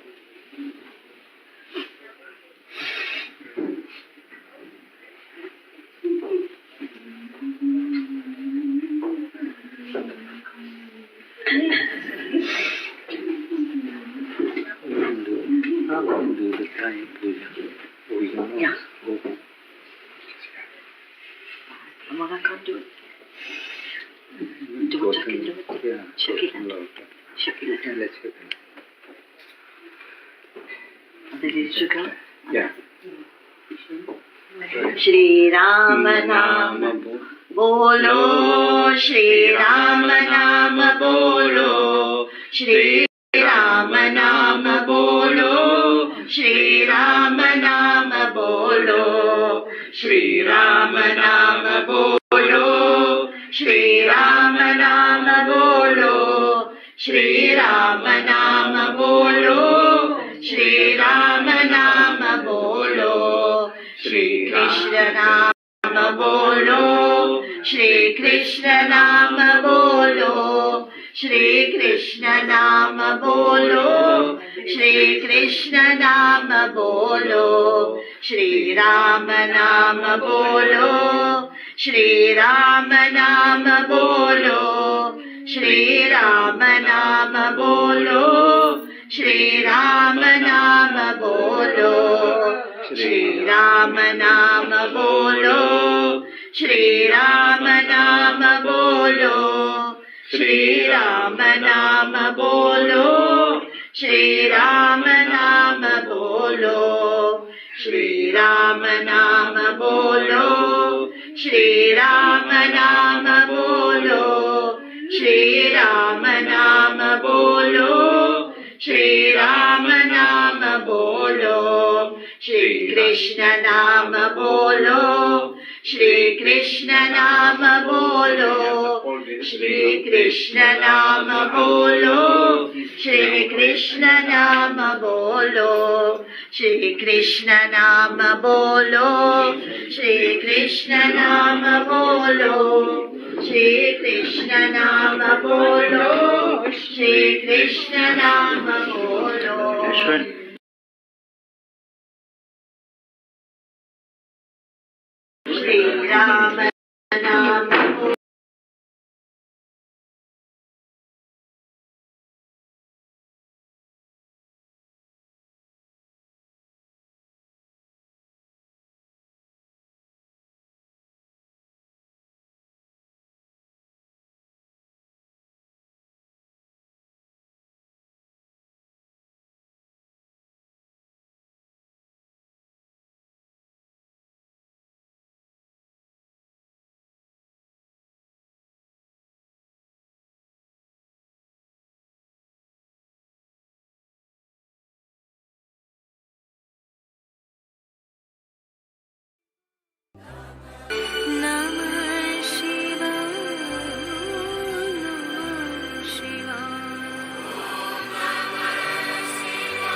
Daughter can do it.
Yeah.
Shakila. Shakila.
Yeah, let's go.
Are they ready to go?
Yeah.
Shri Ram Nam Bolo, Shri Ram Nam Bolo, Shri Ram Nam Bolo, Shri Ram Nam Bolo, Shri Ram Nam Bolo, Shri Ram Nam Bolo, Shri Ram Nam Bolo, Shri Ram Nam Bolo, Shri Krishna Nam Bolo, Shri Krishna Nam Bolo, Shri Krishna Nam Bolo, Shri Krishna Nam Bolo, Shri Ram Nam Bolo, Shri Ram Nam Bolo, Shri Ram Nam Bolo, Shri Ram Nam Bolo, Shri Ram Nam Bolo, Shri Ram Nam Bolo, Shri Ram Nam Bolo, Shri Ram Nam Bolo, Shri Ram Nam Bolo, Shri Ram Nam Bolo, Shri Ram Nam Bolo, Shri Ram Nam Bolo, Shri Krishna Nam Bolo, Shri Krishna Nam Bolo, Shri Krishna Nam Bolo, Shri Krishna Nam Bolo, Shri Krishna Nam Bolo, Shri Krishna Nam Bolo, Shri Krishna Nam Bolo, Shri Krishna Nam Bolo. Shri Ram Nam Bolo.
Namah Shivaya, Namah Shivaya. Namah Shivaya,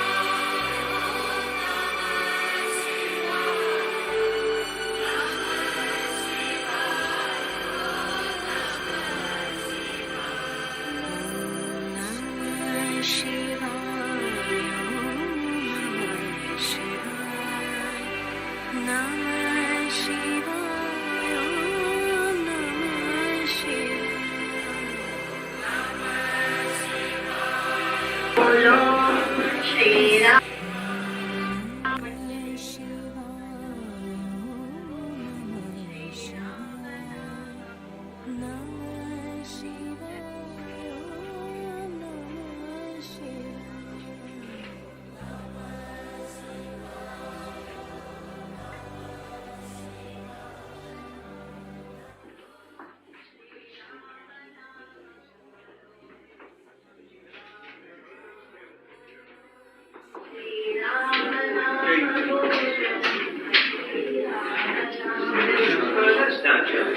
Namah Shivaya. Namah Shivaya, Namah Shivaya.
Bolo, Shri Ram.
That's not true.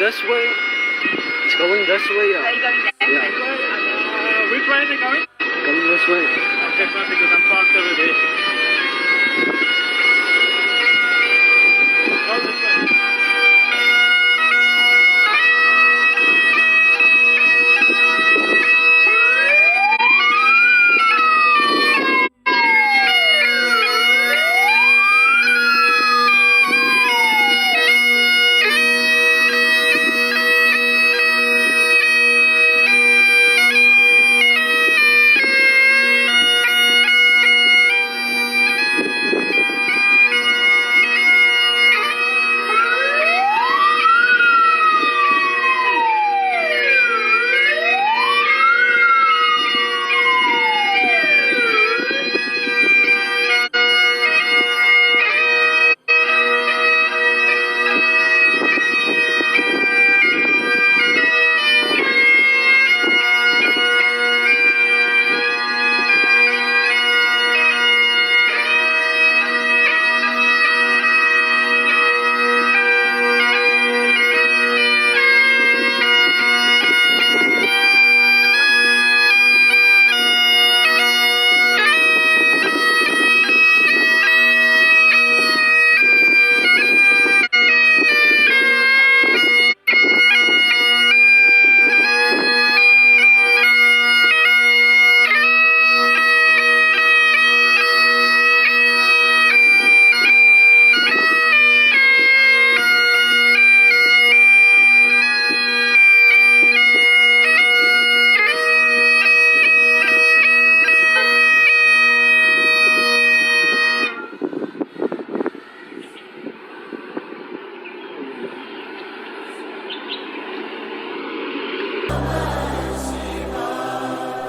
this way. It's going this way.
Are you going down
Yeah.
this way? Okay.
Which way are they going?
Coming this way.
Okay, fine, because I'm parked over there. Go this way.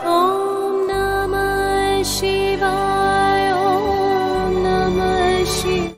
Om Namah Shivaya. Om Namah Shivaya.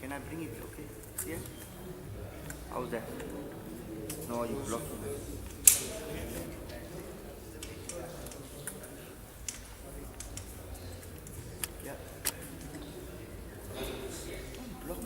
Can I bring it? Okay. Yeah. How's that? No, you block. Yeah. Block.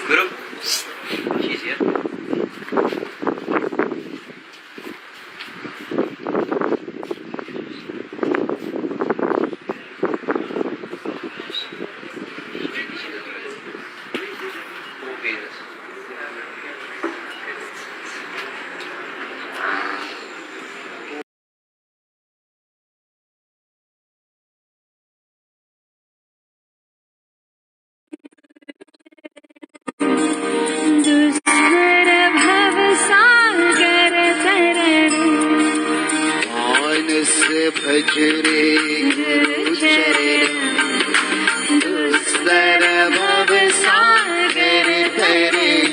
Guru, she's here.
दुस्तर भव सागर तरन
मानस भज रे गुरु चरण दुस्तर भव सागर तरन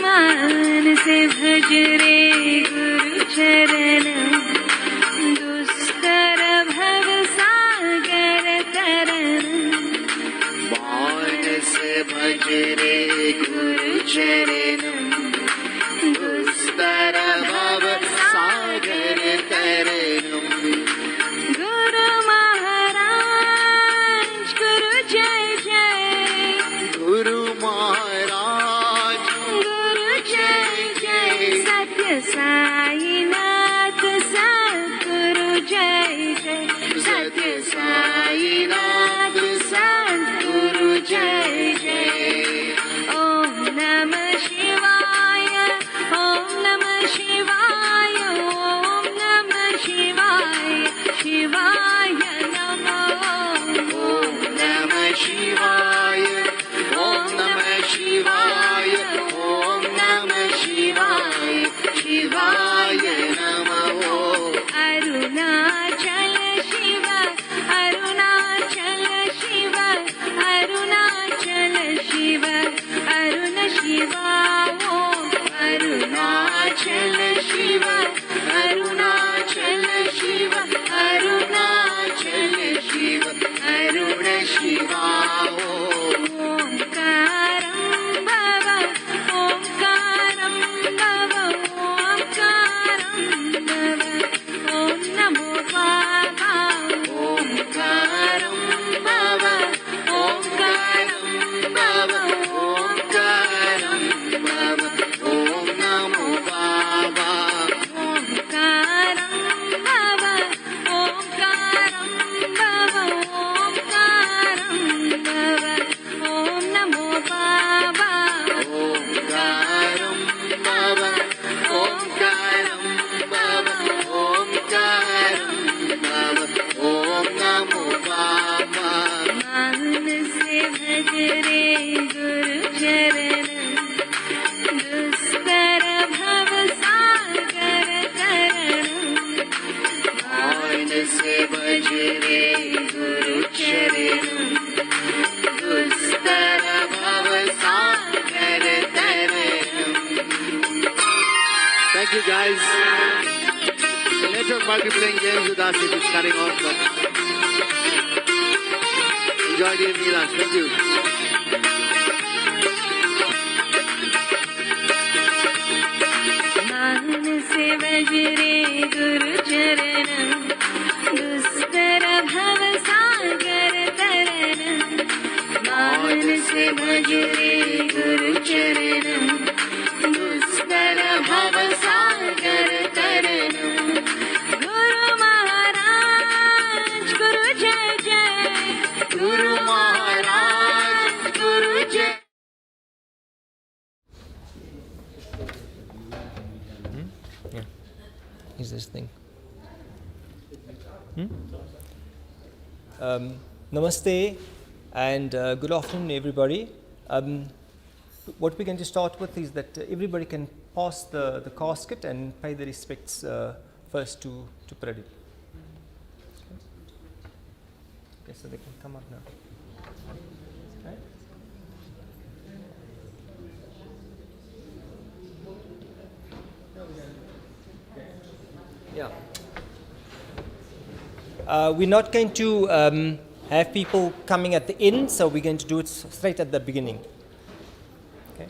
मान से भज रे गुरु चरण दुस्तर भव सागर तरन
मानस भज रे गुरु चरण दुस्तर भव सागर तरन
गुरु महाराज गुरु जय जय
गुरु महाराज
गुरु जय जय सत्य साईनाथ सद्गुरु जय जय सत्य साईनाथ सद्गुरु जय जय ओम नमः शिवाय ओम नमः शिवाय ओम नमः शिवाय शिवाय नमः
ओम नमः शिवाय ओम नमः शिवाय ओम नमः शिवाय शिवाय नमः
अरुणाचल शिव अरुणाचल शिव अरुणाचल शिव अरुण शिवा ओम अरुणाचल शिव अरुणाचल शिव अरुणाचल शिव अरुण शिवा ओंकारं भव ओंकारं भव ओंकारं भव ओम नमो बाबा ओंकारं भव ओंकारं भव
ओंकारं भव ओम नमो बाबा
ओंकारं भव ओंकारं भव ओंकारं भव ओम नमो बाबा
ओंकारं भव ओंकारं भव ओंकारं भव ओम नमो बाबा
मान से भज रे गुरु चरण दुस्तर भव सागर तरन
मान से भज रे गुरु चरण दुस्तर भव सागर तरन Thank you guys. The network might be playing games with us if it's cutting off, but enjoy the evening lunch. Thank you.
मान से भज रे गुरु चरण दुस्तर भव सागर तरन मान से भज रे गुरु चरण दुस्तर भव सागर तरन गुरु महाराज गुरु जय जय
गुरु महाराज गुरु जय
Is this thing? Namaste and good afternoon, everybody. What we're going to start with is that everybody can pass the casket and pay the respects first to Pradeep. Okay, so they can come up now. Okay. Yeah. We're not going to
have people coming at the end, so we're going to do it straight at the beginning. Okay.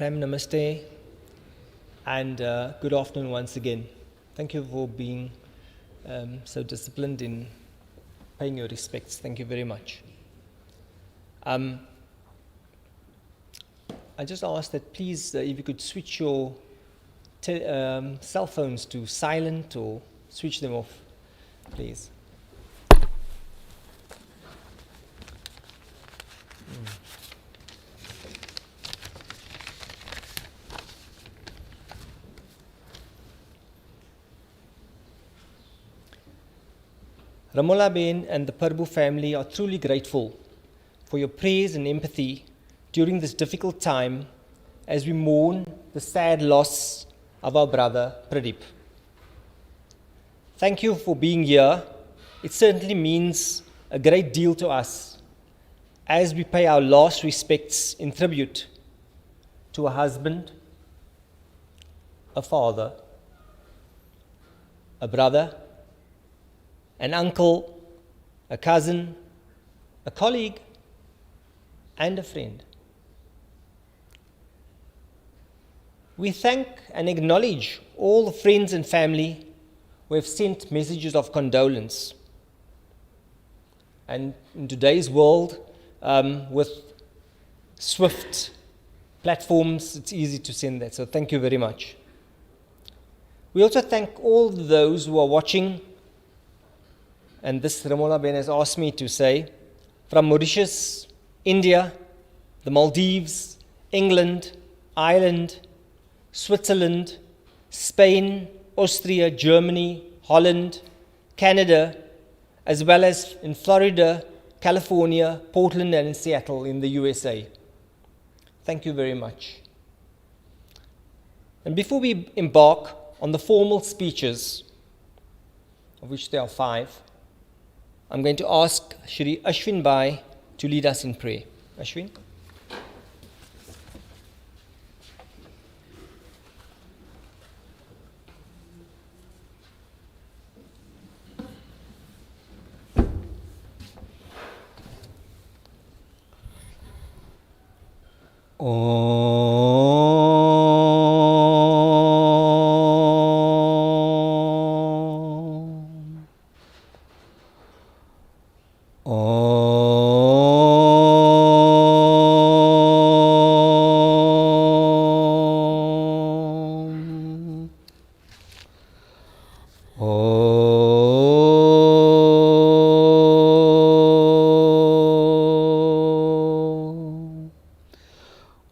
Prem Namaste, and good afternoon once again. Thank you for being so disciplined in paying your respects. Thank you very much. I just ask that please, if you could switch your cell phones to silent or switch them off, please. Ramola Ben and the Parbhoo family are truly grateful for your prayers and empathy during this difficult time as we mourn the sad loss of our brother Pradeep. Thank you for being here. It certainly means a great deal to us as we pay our last respects in tribute to a husband, a father, a brother, an uncle, a cousin, a colleague, and a friend. We thank and acknowledge all the friends and family who have sent messages of condolence. And in today's world, with swift platforms, it's easy to send that. So thank you very much. We also thank all those who are watching, and this Ramola Ben has asked me to say, from Mauritius, India, the Maldives, England, Ireland, Switzerland, Spain, Austria, Germany, Holland, Canada, as well as in Florida, California, Portland, and in Seattle in the USA. Thank you very much. And before we embark on the formal speeches, of which there are 5, I'm going to ask Shri Ashwin Bhai to lead us in prayer. Ashwin?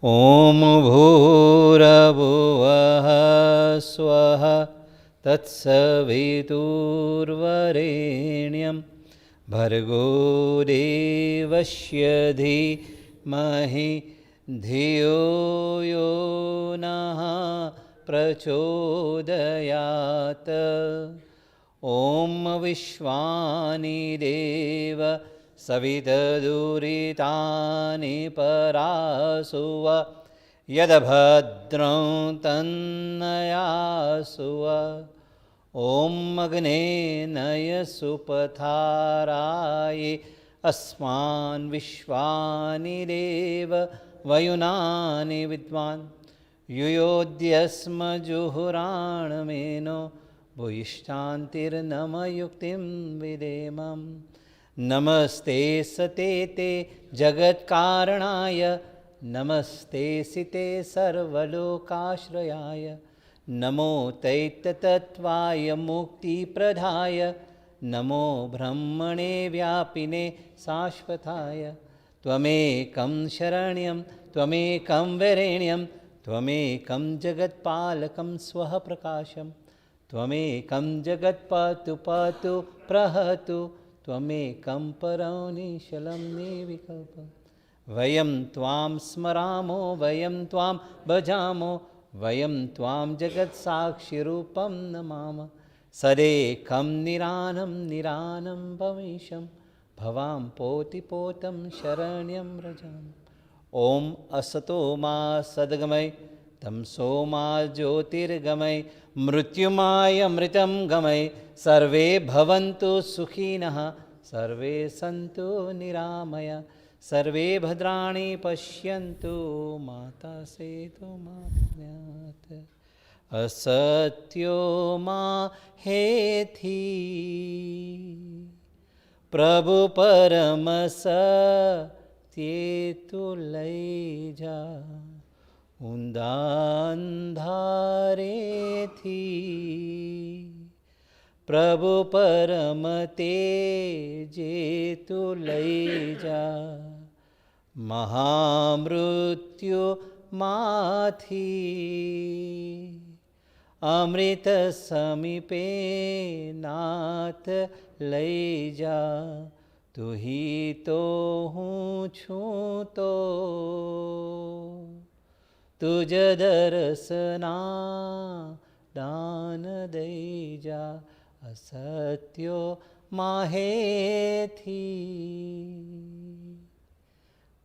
ॐ भूर्भुवः स्वः तत्सवितुर्वरेण्यं भर्गो देवस्य धीमहि धियो यो नः प्रचोदयात् ॐ विश्वानि देव सवितदुरितानि परासुव यदभद्रं तन्नयासुव ॐ अग्ने नय सुपथाराय अस्मान् विश्वानि देव वयुनानि विद्वान् युयोद्यस्म जुहुराणमेनो भूयिष्ठान्तिर्नमयुक्तिं विदेमम् नमस्ते सते ते जगत्कारणाय नमस्ते सिते सर्वलोकाश्रयाय नमो दैत्यतत्त्वाय मुक्तिप्रदाय नमो ब्रह्मणे व्यापिने शाश्वताय त्वमेकं शरण्यं त्वमेकं वरेण्यं त्वमेकं जगत्पालकं स्वः प्रकाशं त्वमेकं जगत्पातु पातु प्रहतु त्वमेकं परौनिशलं निर्विकल्पं वयं त्वां स्मरामो वयं त्वां भजामो वयं त्वां जगत्साक्षिरूपं नमामः सदेकं निरानं भविष्यं भवां पोतिपोतं शरण्यं व्रजामि ॐ असतो मा सद्गमय तमसो मा ज्योतिर्गमय मृत्युमाय अमृतं गमय सर्वे भवन्तु सुखिनः सर्वे सन्तु निरामय सर्वे भद्राणि पश्यन्तु माता सेतु मा ज्ञात असत्यो मा हेथि प्रभु परम सत्ये तु लई जा ઊંધારે થી પ્રભુ પરમ તેજે તું લઈ જા મહામૃત્યુ માંથી અમૃત સમીપે નાથ લઈ જા તું હી તો હું છું તો तुज दर्शना दान दई जा असत्यो माहेथी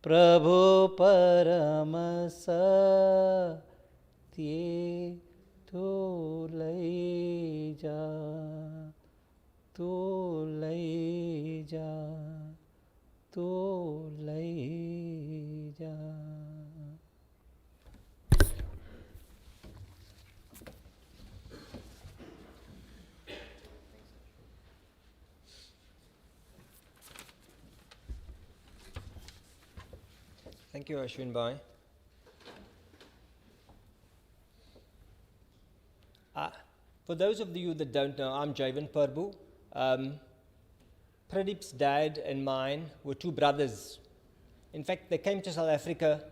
प्रभु परम सत्ये तू लई जा तू लई जा तू लई जा
Thank you, Ashwin Bhai. For those of you that don't know, I'm Javan Parbhoo. Pradeep's dad and mine were two brothers. In fact, they came to South Africa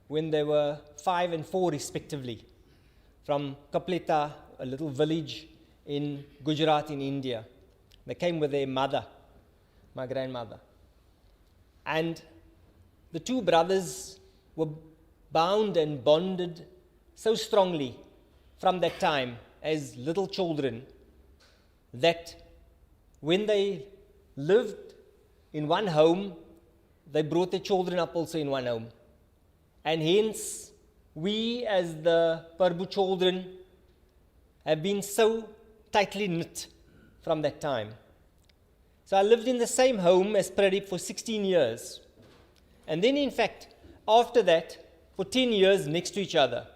when they were 5 and 4 respectively, from Kapleta, a little village in Gujarat in India. They came with their mother, my grandmother. And the two brothers were bound and bonded so strongly from that time as little children that when they lived in one home, they brought their children up also in one home. And hence, we as the Parbhoo children have been so tightly knit from that time. So I lived in the same home as Pradeep for 16 years. And then in fact, after that, for 10 years next to each other.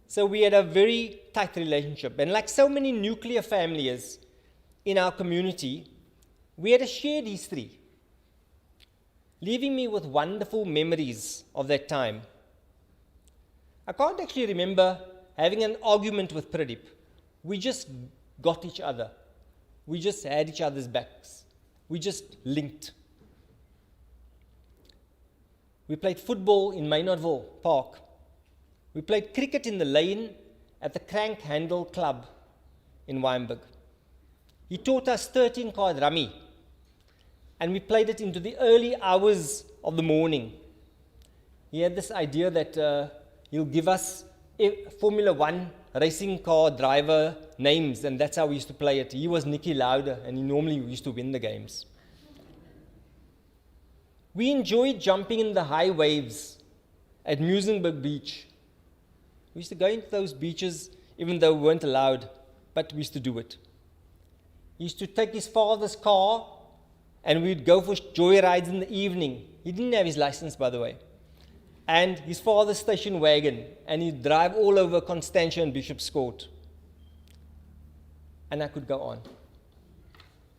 So we had a very tight relationship. And like so many nuclear families in our community, we had a shared history, leaving me with wonderful memories of that time. I can't actually remember having an argument with Pradeep. We just got each other. We just had each other's backs. We just linked. We played football in Maynardville Park. We played cricket in the lane at the Crank Handle Club in Wynberg. He taught us 13-card rummy, and we played it into the early hours of the morning. He had this idea that he'll give us Formula One racing car driver names, and that's how we used to play it. He was Nicky Lauda, and he normally used to win the games. We enjoyed jumping in the high waves at Musenberg Beach. We used to go into those beaches even though we weren't allowed, but we used to do it. He used to take his father's car and we'd go for joyrides in the evening. He didn't have his license, by the way. And his father's station wagon, and he'd drive all over Constantia and Bishop's Court. And I could go on.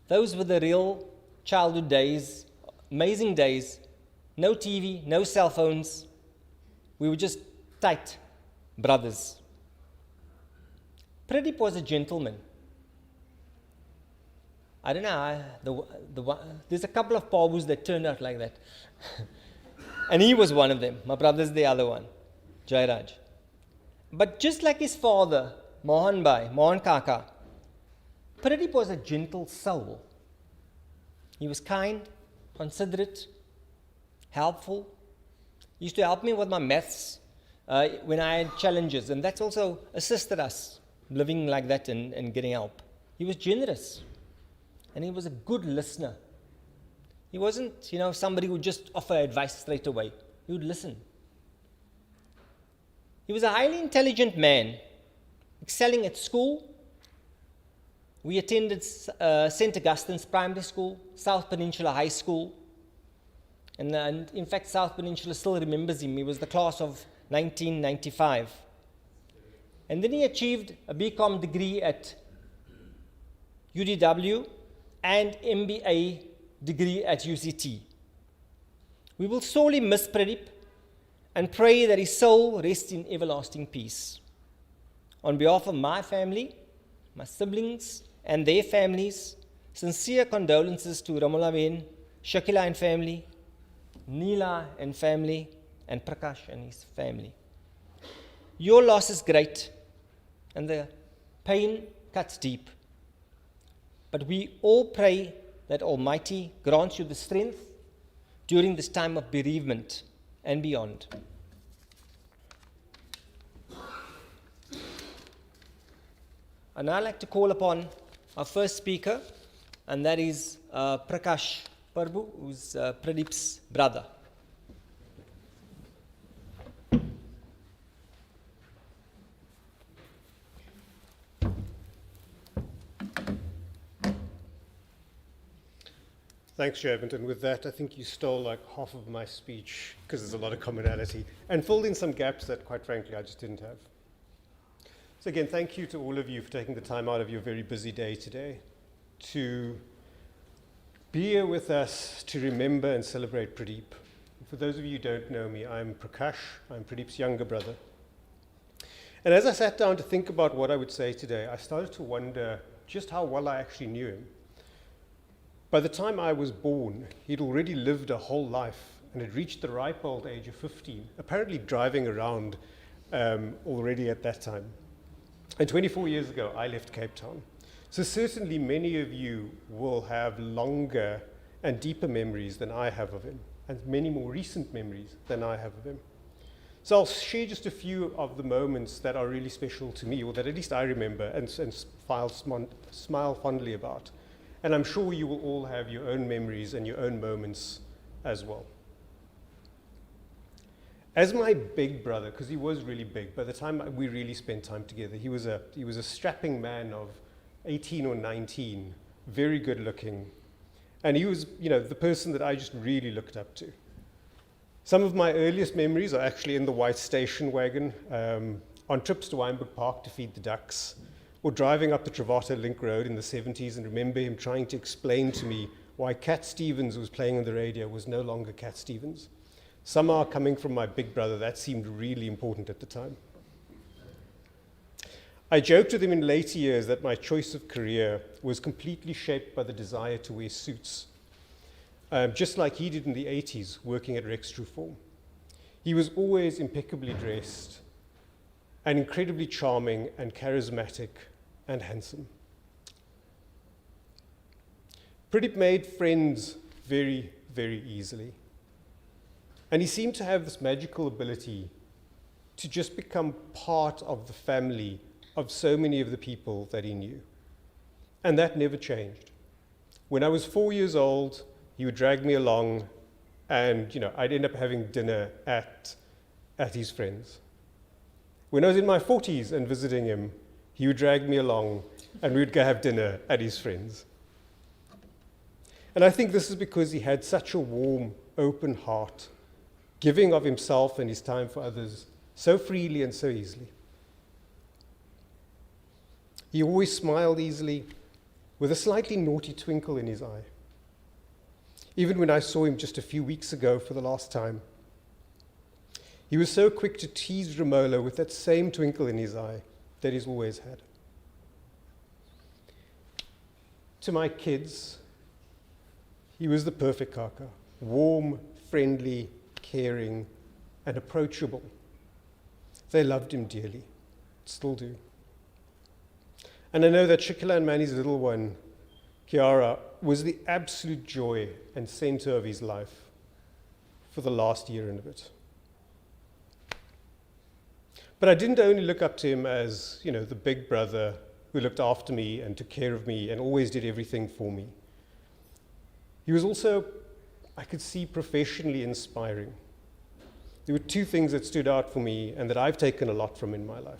Those were the real childhood days, amazing days. No TV, no cell phones. We were just tight brothers. Pradeep was a gentleman. I don't know, there's a couple of Parbhoos that turned out like that. And he was one of them. My brother's the other one, Jairaj. But just like his father, Mohan Kaka, Pradeep was a gentle soul. He was kind, considerate, helpful. He used to help me with my maths when I had challenges, and that's also assisted us living like that and getting help. He was generous, and he was a good listener. He wasn't, somebody who would just offer advice straight away. He would listen. He was a highly intelligent man, excelling at school. We attended St. Augustine's Primary School, South Peninsula High School. And in fact, South Peninsula still remembers him. He was the class of 1995. And then he achieved a BCom degree at UDW and MBA degree at UCT. We will sorely miss Pradeep and pray that his soul rests in everlasting peace. On behalf of my family, my siblings, and their families, sincere condolences to Ramolaben, Shakila and family, Neela and family, and Prakash and his family. Your loss is great, and the pain cuts deep. But we all pray that Almighty grants you the strength during this time of bereavement and beyond. And I'd like to call upon our first speaker, and that is Prakash Parbhoo, who's Pradeep's brother.
Thanks, Jevant. And with that, I think you stole like half of my speech because there's a lot of commonality and filled in some gaps that, quite frankly, I just didn't have. So again, thank you to all of you for taking the time out of your very busy day today to be here with us to remember and celebrate Pradeep. For those of you who don't know me, I'm Prakash. I'm Pradeep's younger brother. And as I sat down to think about what I would say today, I started to wonder just how well I actually knew him. By the time I was born, he'd already lived a whole life and had reached the ripe old age of 15, apparently driving around already at that time. And 24 years ago, I left Cape Town. So certainly many of you will have longer and deeper memories than I have of him, and many more recent memories than I have of him. So I'll share just a few of the moments that are really special to me, or that at least I remember and smile fondly about. And I'm sure you will all have your own memories and your own moments as well. As my big brother, because he was really big, by the time we really spent time together, he was a strapping man of 18 or 19, very good looking. And he was, the person that I just really looked up to. Some of my earliest memories are actually in the white station wagon, on trips to Wynberg Park to feed the ducks, or driving up the Travata Link Road in the 70s and remember him trying to explain to me why Cat Stevens was playing on the radio was no longer Cat Stevens. Somehow coming from my big brother, that seemed really important at the time. I joked with him in later years that my choice of career was completely shaped by the desire to wear suits, just like he did in the 80s, working at Rex Trueform. He was always impeccably dressed and incredibly charming and charismatic and handsome. Pradeep made friends very, very easily. And he seemed to have this magical ability to just become part of the family of so many of the people that he knew. And that never changed. When I was 4 years old, he would drag me along and, I'd end up having dinner at his friends. When I was in my 40s and visiting him, he would drag me along and we would go have dinner at his friends. And I think this is because he had such a warm, open heart, giving of himself and his time for others so freely and so easily. He always smiled easily, with a slightly naughty twinkle in his eye. Even when I saw him just a few weeks ago for the last time, he was so quick to tease Romola with that same twinkle in his eye that he's always had. To my kids, he was the perfect kaka, warm, friendly, caring, and approachable. They loved him dearly, still do. And I know that Shikila and Manny's little one, Kiara, was the absolute joy and center of his life for the last year and a bit. But I didn't only look up to him as, the big brother who looked after me and took care of me and always did everything for me. He was also, I could see, professionally inspiring. There were two things that stood out for me and that I've taken a lot from in my life.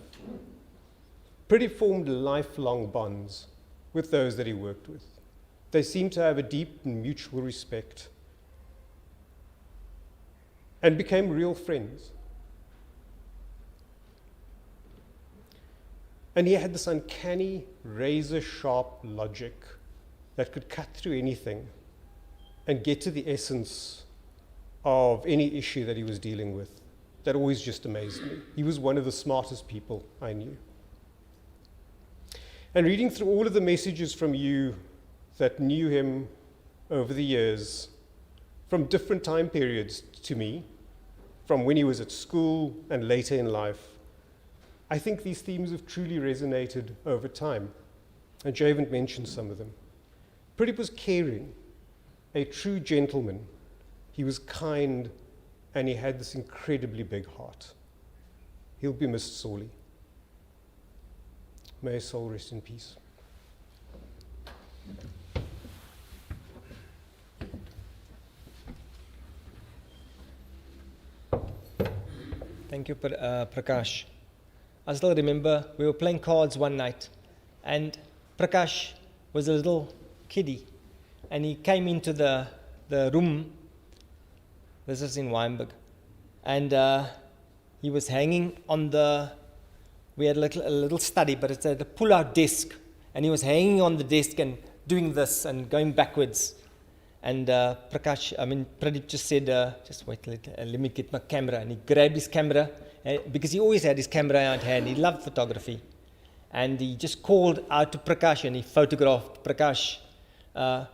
Pradeep formed lifelong bonds with those that he worked with. They seemed to have a deep and mutual respect and became real friends. And he had this uncanny, razor-sharp logic that could cut through anything and get to the essence of any issue that he was dealing with. That always just amazed me. He was one of the smartest people I knew. And reading through all of the messages from you that knew him over the years, from different time periods to me, from when he was at school and later in life, I think these themes have truly resonated over time. And Javant mentioned some of them. Pradeep was caring, a true gentleman. He was kind, and he had this incredibly big heart. He'll be missed sorely. May his soul rest in peace.
Thank you, Prakash. I still remember we were playing cards one night, and Prakash was a little kiddie, and he came into the room. This is in Wynberg, and he was hanging on we had a little study, but it's a pull-out desk, and he was hanging on the desk and doing this and going backwards. And Pradeep just said, just wait a little, let me get my camera. And he grabbed his camera, because he always had his camera at hand. He loved photography. And he just called out to Prakash, and he photographed Prakash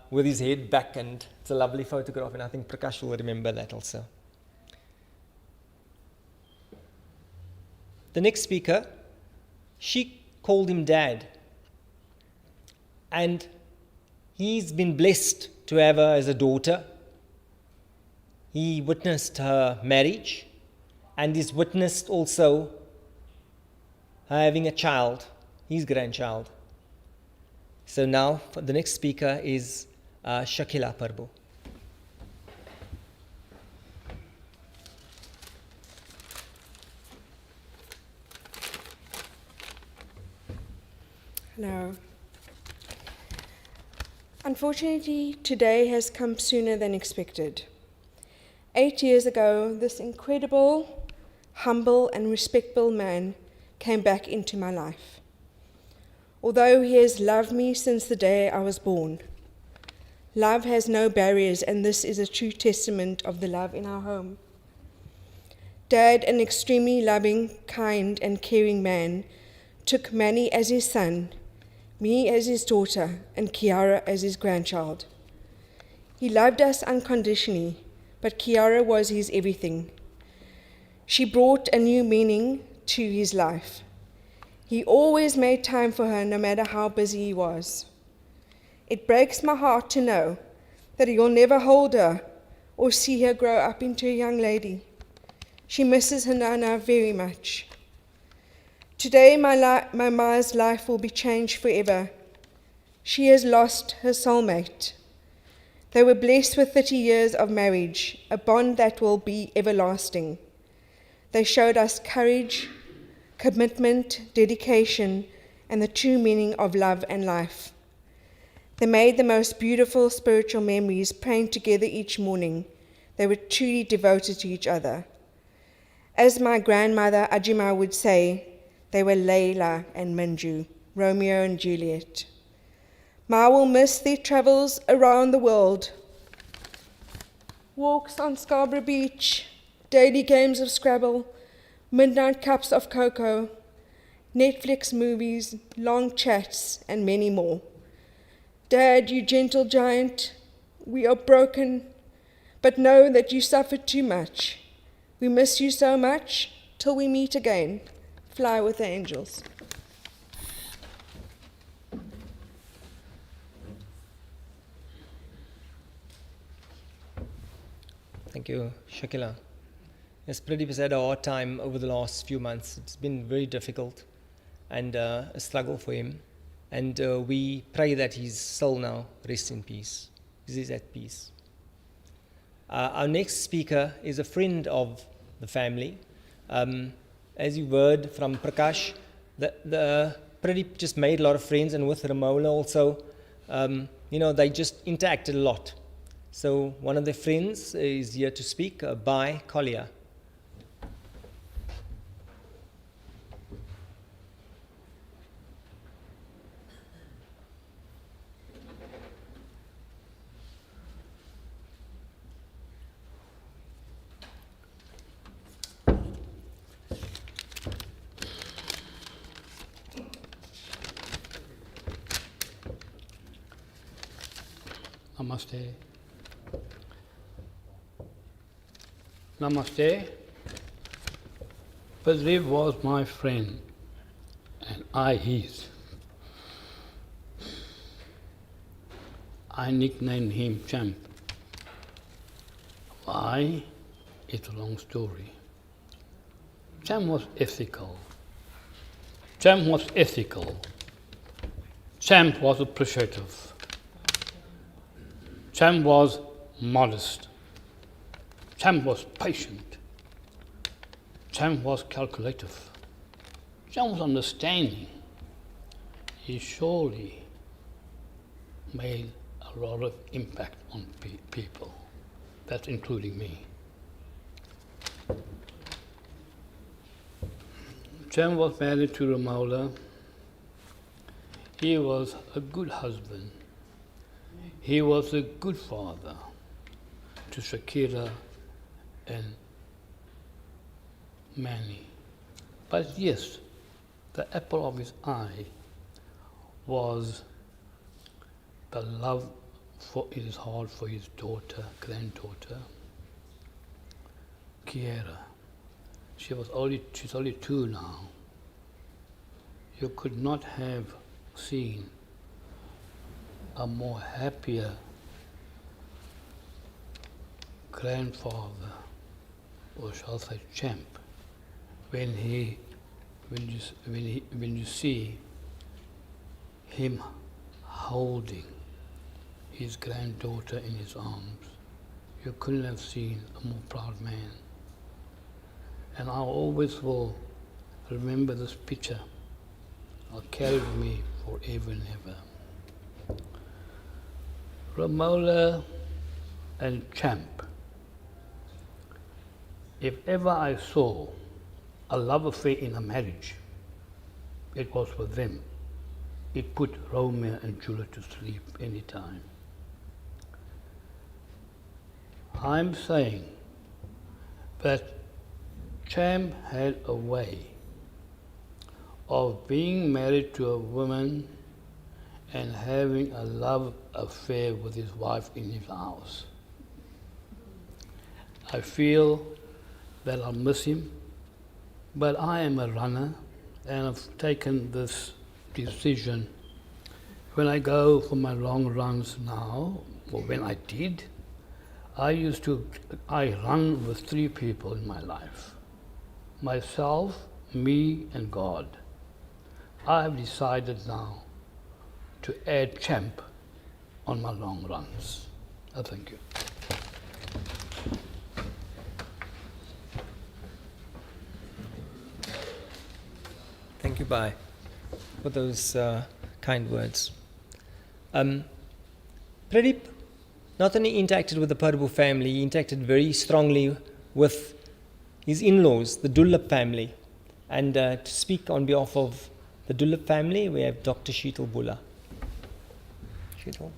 with his head back. And it's a lovely photograph, and I think Prakash will remember that also. The next speaker, she called him Dad. And he's been blessed to have her as a daughter. He witnessed her marriage, and he's witnessed also her having a child, his grandchild. So now the next speaker is Shakila Parbhoo.
Hello. Unfortunately, today has come sooner than expected. 8 years ago, this incredible, humble, and respectable man came back into my life. Although he has loved me since the day I was born, love has no barriers, and this is a true testament of the love in our home. Dad, an extremely loving, kind, and caring man, took Manny as his son, me as his daughter, and Kiara as his grandchild. He loved us unconditionally, but Kiara was his everything. She brought a new meaning to his life. He always made time for her, no matter how busy he was. It breaks my heart to know that he'll never hold her or see her grow up into a young lady. She misses her Nana very much. Today, my Ma's life will be changed forever. She has lost her soulmate. They were blessed with 30 years of marriage, a bond that will be everlasting. They showed us courage, commitment, dedication, and the true meaning of love and life. They made the most beautiful spiritual memories, praying together each morning. They were truly devoted to each other. As my grandmother Ajima would say, they were Layla and Manju, Romeo and Juliet. Ma will miss their travels around the world. Walks on Scarborough Beach, daily games of Scrabble, midnight cups of cocoa, Netflix movies, long chats, and many more. Dad, you gentle giant, we are broken, but know that you suffered too much. We miss you so much, till we meet again. Fly with the angels.
Thank you, Shakila. Yes, Pradeep has had a hard time over the last few months. It's been very difficult and a struggle for him. And we pray that his soul now rests in peace. He is at peace. Our next speaker is a friend of the family. As you heard from Prakash, the Pradeep just made a lot of friends, and with Ramola also, they just interacted a lot. So one of their friends is here to speak, Bai Collier.
Namaste. Namaste. Pradeep was my friend and I his. I nicknamed him Champ. Why? It's a long story. Champ was ethical. Champ was ethical. Champ was appreciative. Champ was modest. Champ was patient. Champ was calculative. Champ was understanding. He surely made a lot of impact on people. That's including me. Champ was married to Ramola. He was a good husband. He was a good father to Shakira and Manny. But yes, the apple of his eye was the love in his heart for his daughter, granddaughter, Kiera. She's only 2 now. You could not have seen a more happier grandfather, or shall I say champ, when you see him holding his granddaughter in his arms. You couldn't have seen a more proud man. And I always will remember this picture. I'll carry it with me forever and ever. Romola and Champ. If ever I saw a love affair in a marriage, it was with them. It put Romeo and Juliet to sleep any time. I'm saying that Champ had a way of being married to a woman and having a love affair with his wife in his house. I feel that I'll miss him, but I am a runner and I've taken this decision. When I go for my long runs now, or when I did, I run with 3 people in my life. Myself, me, and God. I have decided now to add Champ on my long runs. Thank you.
Thank you, Bhai, for those kind words. Pradeep not only interacted with the Parbhoo family, he interacted very strongly with his in-laws, the Dullab family. And to speak on behalf of the Dullab family, we have Dr. Sheetal Bulla. Sheetal.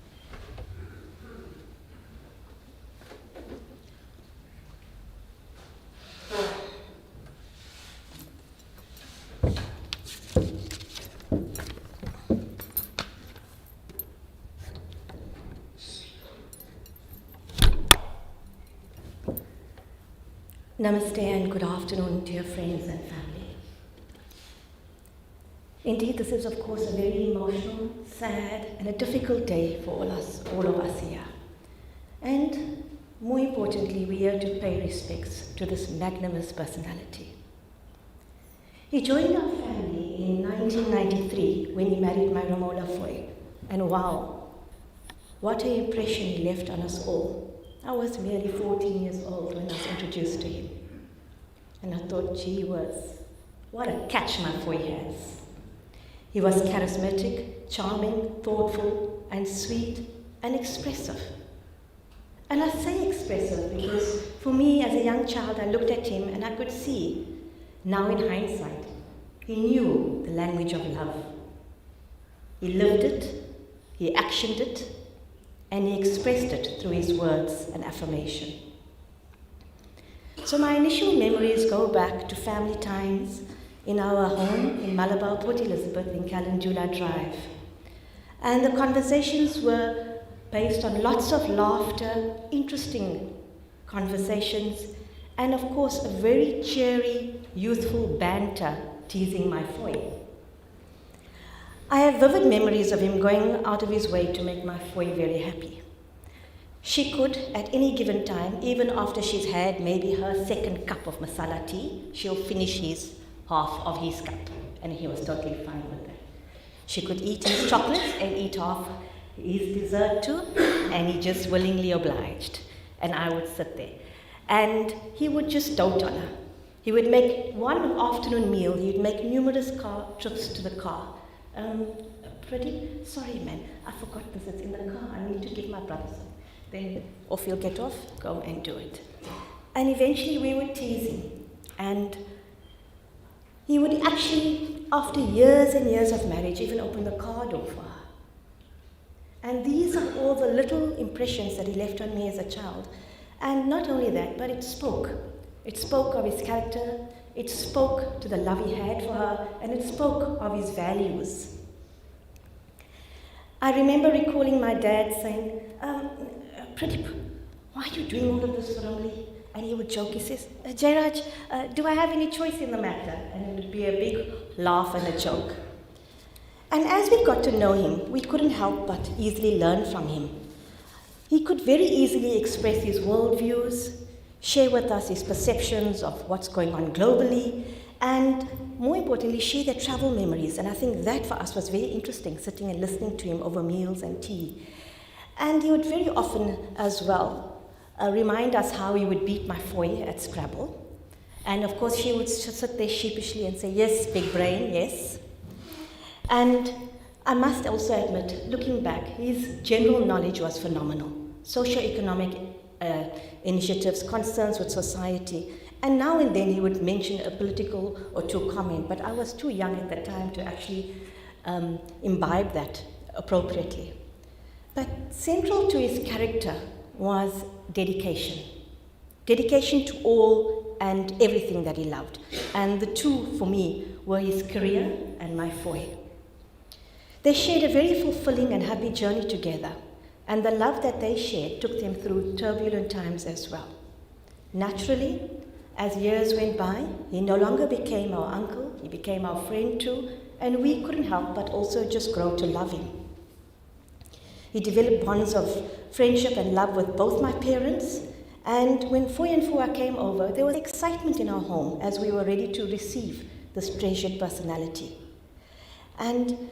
Namaste and good afternoon, dear friends and family. Indeed, this is of course a very emotional, sad and a difficult day for all of us here. And more importantly, we are here to pay respects to this magnanimous personality. He joined our family in 1993 when he married my Romola Foy. And wow, what an impression he left on us all. I was merely 14 years old when I was introduced to him. And I thought, gee whiz, what a catch my Foy has. He was charismatic, charming, thoughtful, and sweet, and expressive. And I say expressive because for me as a young child, I looked at him and I could see, now in hindsight, he knew the language of love. He lived it, he actioned it, and he expressed it through his words and affirmation. So my initial memories go back to family times in our home in Malabar, Port Elizabeth in Calendula Drive. And the conversations were based on lots of laughter, interesting conversations, and of course a very cheery, youthful banter teasing my Foy. I have vivid memories of him going out of his way to make my Foy very happy. She could, at any given time, even after she's had maybe her second cup of masala tea, she'll finish his half of his cup, and he was totally fine with that. She could eat his chocolates and eat half his dessert too, and he just willingly obliged. And I would sit there. And he would just dote on her. He would make one afternoon meal, he'd make numerous trips to the car. Pradeep, sorry man, I forgot this, it's in the car, I need to give my brother some. Then off you'll get off, go and do it. And eventually we would tease him. And he would actually, after years and years of marriage, even open the car door for her. And these are all the little impressions that he left on me as a child. And not only that, but it spoke. It spoke of his character, it spoke to the love he had for her, and it spoke of his values. I remember recalling my dad saying, Pradeep, why are you doing all of this for Ramli? And he would joke, he says, Jairaj, do I have any choice in the matter? And it would be a big laugh and a joke. And as we got to know him, we couldn't help but easily learn from him. He could very easily express his worldviews, share with us his perceptions of what's going on globally, and more importantly, share their travel memories. And I think that for us was very interesting, sitting and listening to him over meals and tea. And he would very often as well remind us how he would beat my foy at Scrabble. And of course, she would sit there sheepishly and say, yes, big brain, yes. And I must also admit, looking back, his general knowledge was phenomenal. Socio-economic initiatives, concerns with society, and now and then he would mention a political or two comment, but I was too young at the time to actually imbibe that appropriately. But central to his character was dedication. Dedication to all and everything that he loved. And the two, for me, were his career and my foy. They shared a very fulfilling and happy journey together, and the love that they shared took them through turbulent times as well. Naturally, as years went by, he no longer became our uncle, he became our friend too, and we couldn't help but also just grow to love him. He developed bonds of friendship and love with both my parents, and when Foy and Fua came over, there was excitement in our home as we were ready to receive this treasured personality. And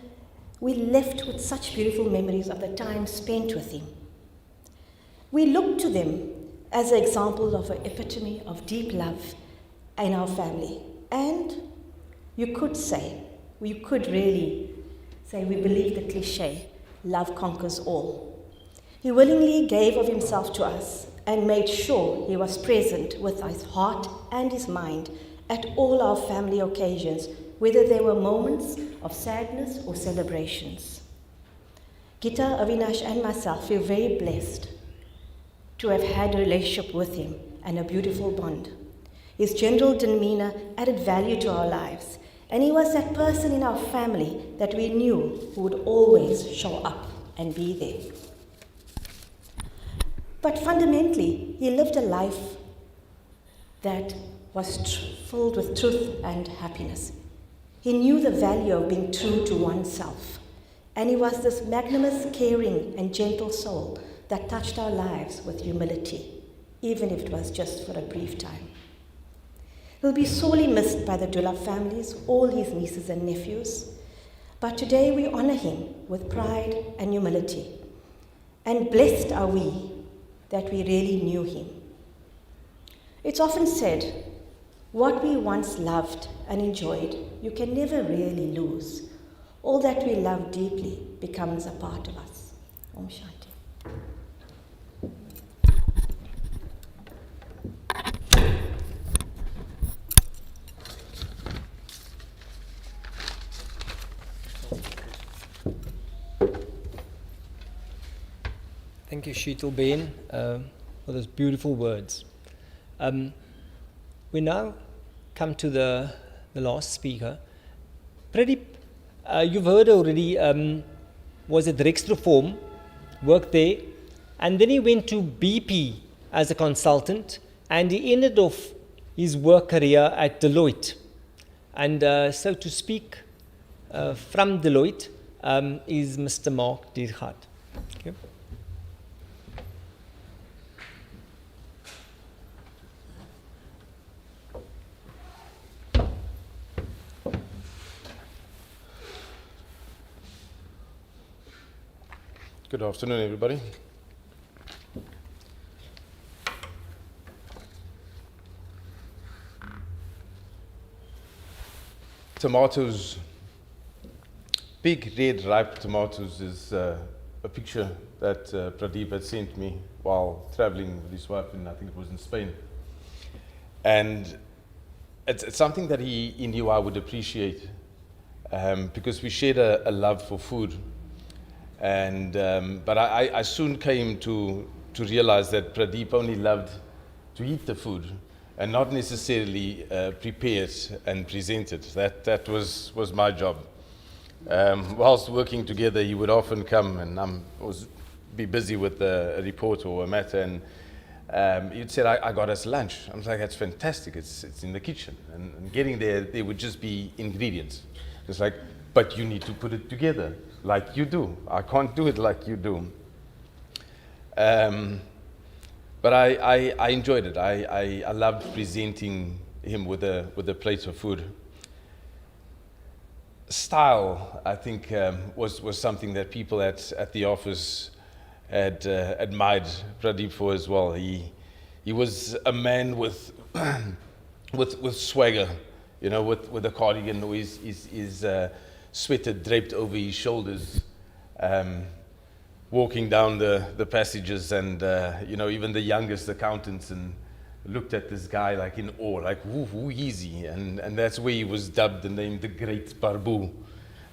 we left with such beautiful memories of the time spent with him. We looked to them as an example of an epitome of deep love in our family. And you could really say, we believe the cliche, love conquers all. He willingly gave of himself to us and made sure he was present with his heart and his mind at all our family occasions, whether they were moments of sadness or celebrations. Gita, Avinash, and myself feel very blessed to have had a relationship with him and a beautiful bond. His general demeanor added value to our lives, and he was that person in our family that we knew who would always show up and be there. But fundamentally, he lived a life that was filled with truth and happiness. He knew the value of being true to oneself, and he was this magnanimous, caring, and gentle soul that touched our lives with humility, even if it was just for a brief time. He'll be sorely missed by the Dulab families, all his nieces and nephews, but today we honor him with pride and humility, and blessed are we that we really knew him. It's often said, what we once loved and enjoyed, you can never really lose. All that we love deeply becomes a part of us. Om Shanti.
Thank you, Sheetal Bain, for those beautiful words. We now come to the last speaker. Pradeep, you've heard already, was at Rextroform, worked there, and then he went to BP as a consultant, and he ended off his work career at Deloitte. And so to speak, from Deloitte is Mr. Mark Diergaard. Okay.
Good afternoon, everybody. Tomatoes, big red ripe tomatoes is a picture that Pradeep had sent me while traveling with his wife, and I think it was in Spain. And it's something that he knew I would appreciate because we shared a love for food. And but I soon came to realize that Pradeep only loved to eat the food and not necessarily prepare it and present it. That was my job. Whilst working together, he would often come, and I was be busy with a report or a matter, and he'd say, I got us lunch. I was like, that's fantastic, it's in the kitchen. And getting there would just be ingredients. It's like, but you need to put it together like you do. I can't do it like you do. But I enjoyed it. I loved presenting him with a plate of food. Style, I think, was something that people at the office had admired Pradeep for as well. He was a man with swagger, you know, with a cardigan or his sweater draped over his shoulders, walking down the passages, and you know, even the youngest accountants and looked at this guy like in awe, like who is he? And that's where he was dubbed and named the Great Parbhoo,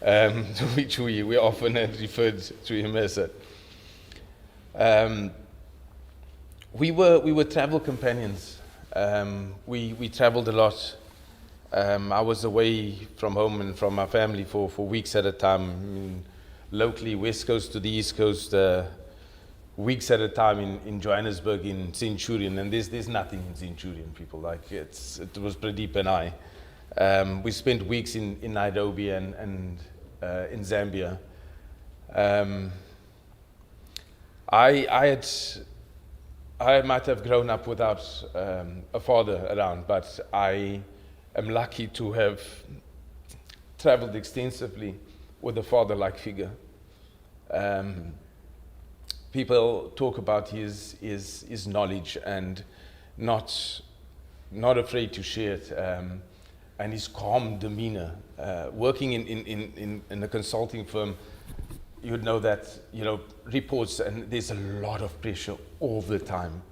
to which we often had referred to him as that. We were travel companions. We traveled a lot. I was away from home and from my family for weeks at a time. I mean, locally, West Coast to the East Coast, weeks at a time in Johannesburg, in Centurion, and there's nothing in Centurion, people. Like it was Pradeep and I. We spent weeks in Nairobi and in Zambia. I might have grown up without a father around, but I am lucky to have traveled extensively with a father-like figure. People talk about his knowledge and not afraid to share it, and his calm demeanor. Working in a consulting firm, you'd know that, you know, reports, and there's a lot of pressure all the time.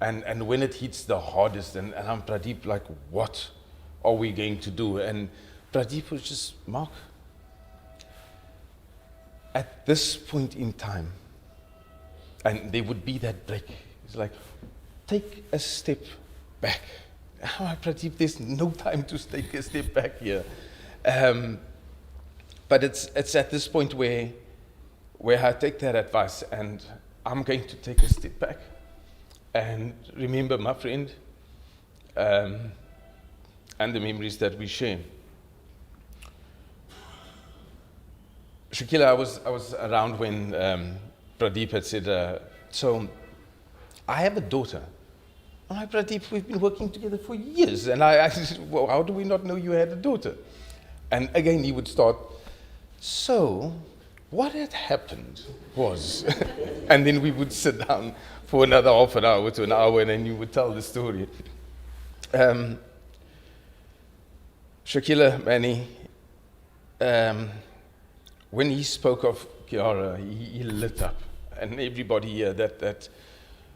And when it hits the hardest, and I'm Pradeep, like, what are we going to do? And Pradeep was just, Mark, at this point in time, and there would be that break. It's like, take a step back. Oh, Pradeep, there's no time to take a step back here. But it's at this point where I take that advice and I'm going to take a step back and remember my friend and the memories that we share. Shakila, I was around when Pradeep had said, so I have a daughter. I'm like, Pradeep, we've been working together for years. And I said, well, how do we not know you had a daughter? And again, he would start, so what had happened was, and then we would sit down for another half an hour to an hour, and then you would tell the story. Shakila, Manny, when he spoke of Kiara, he lit up. And everybody here that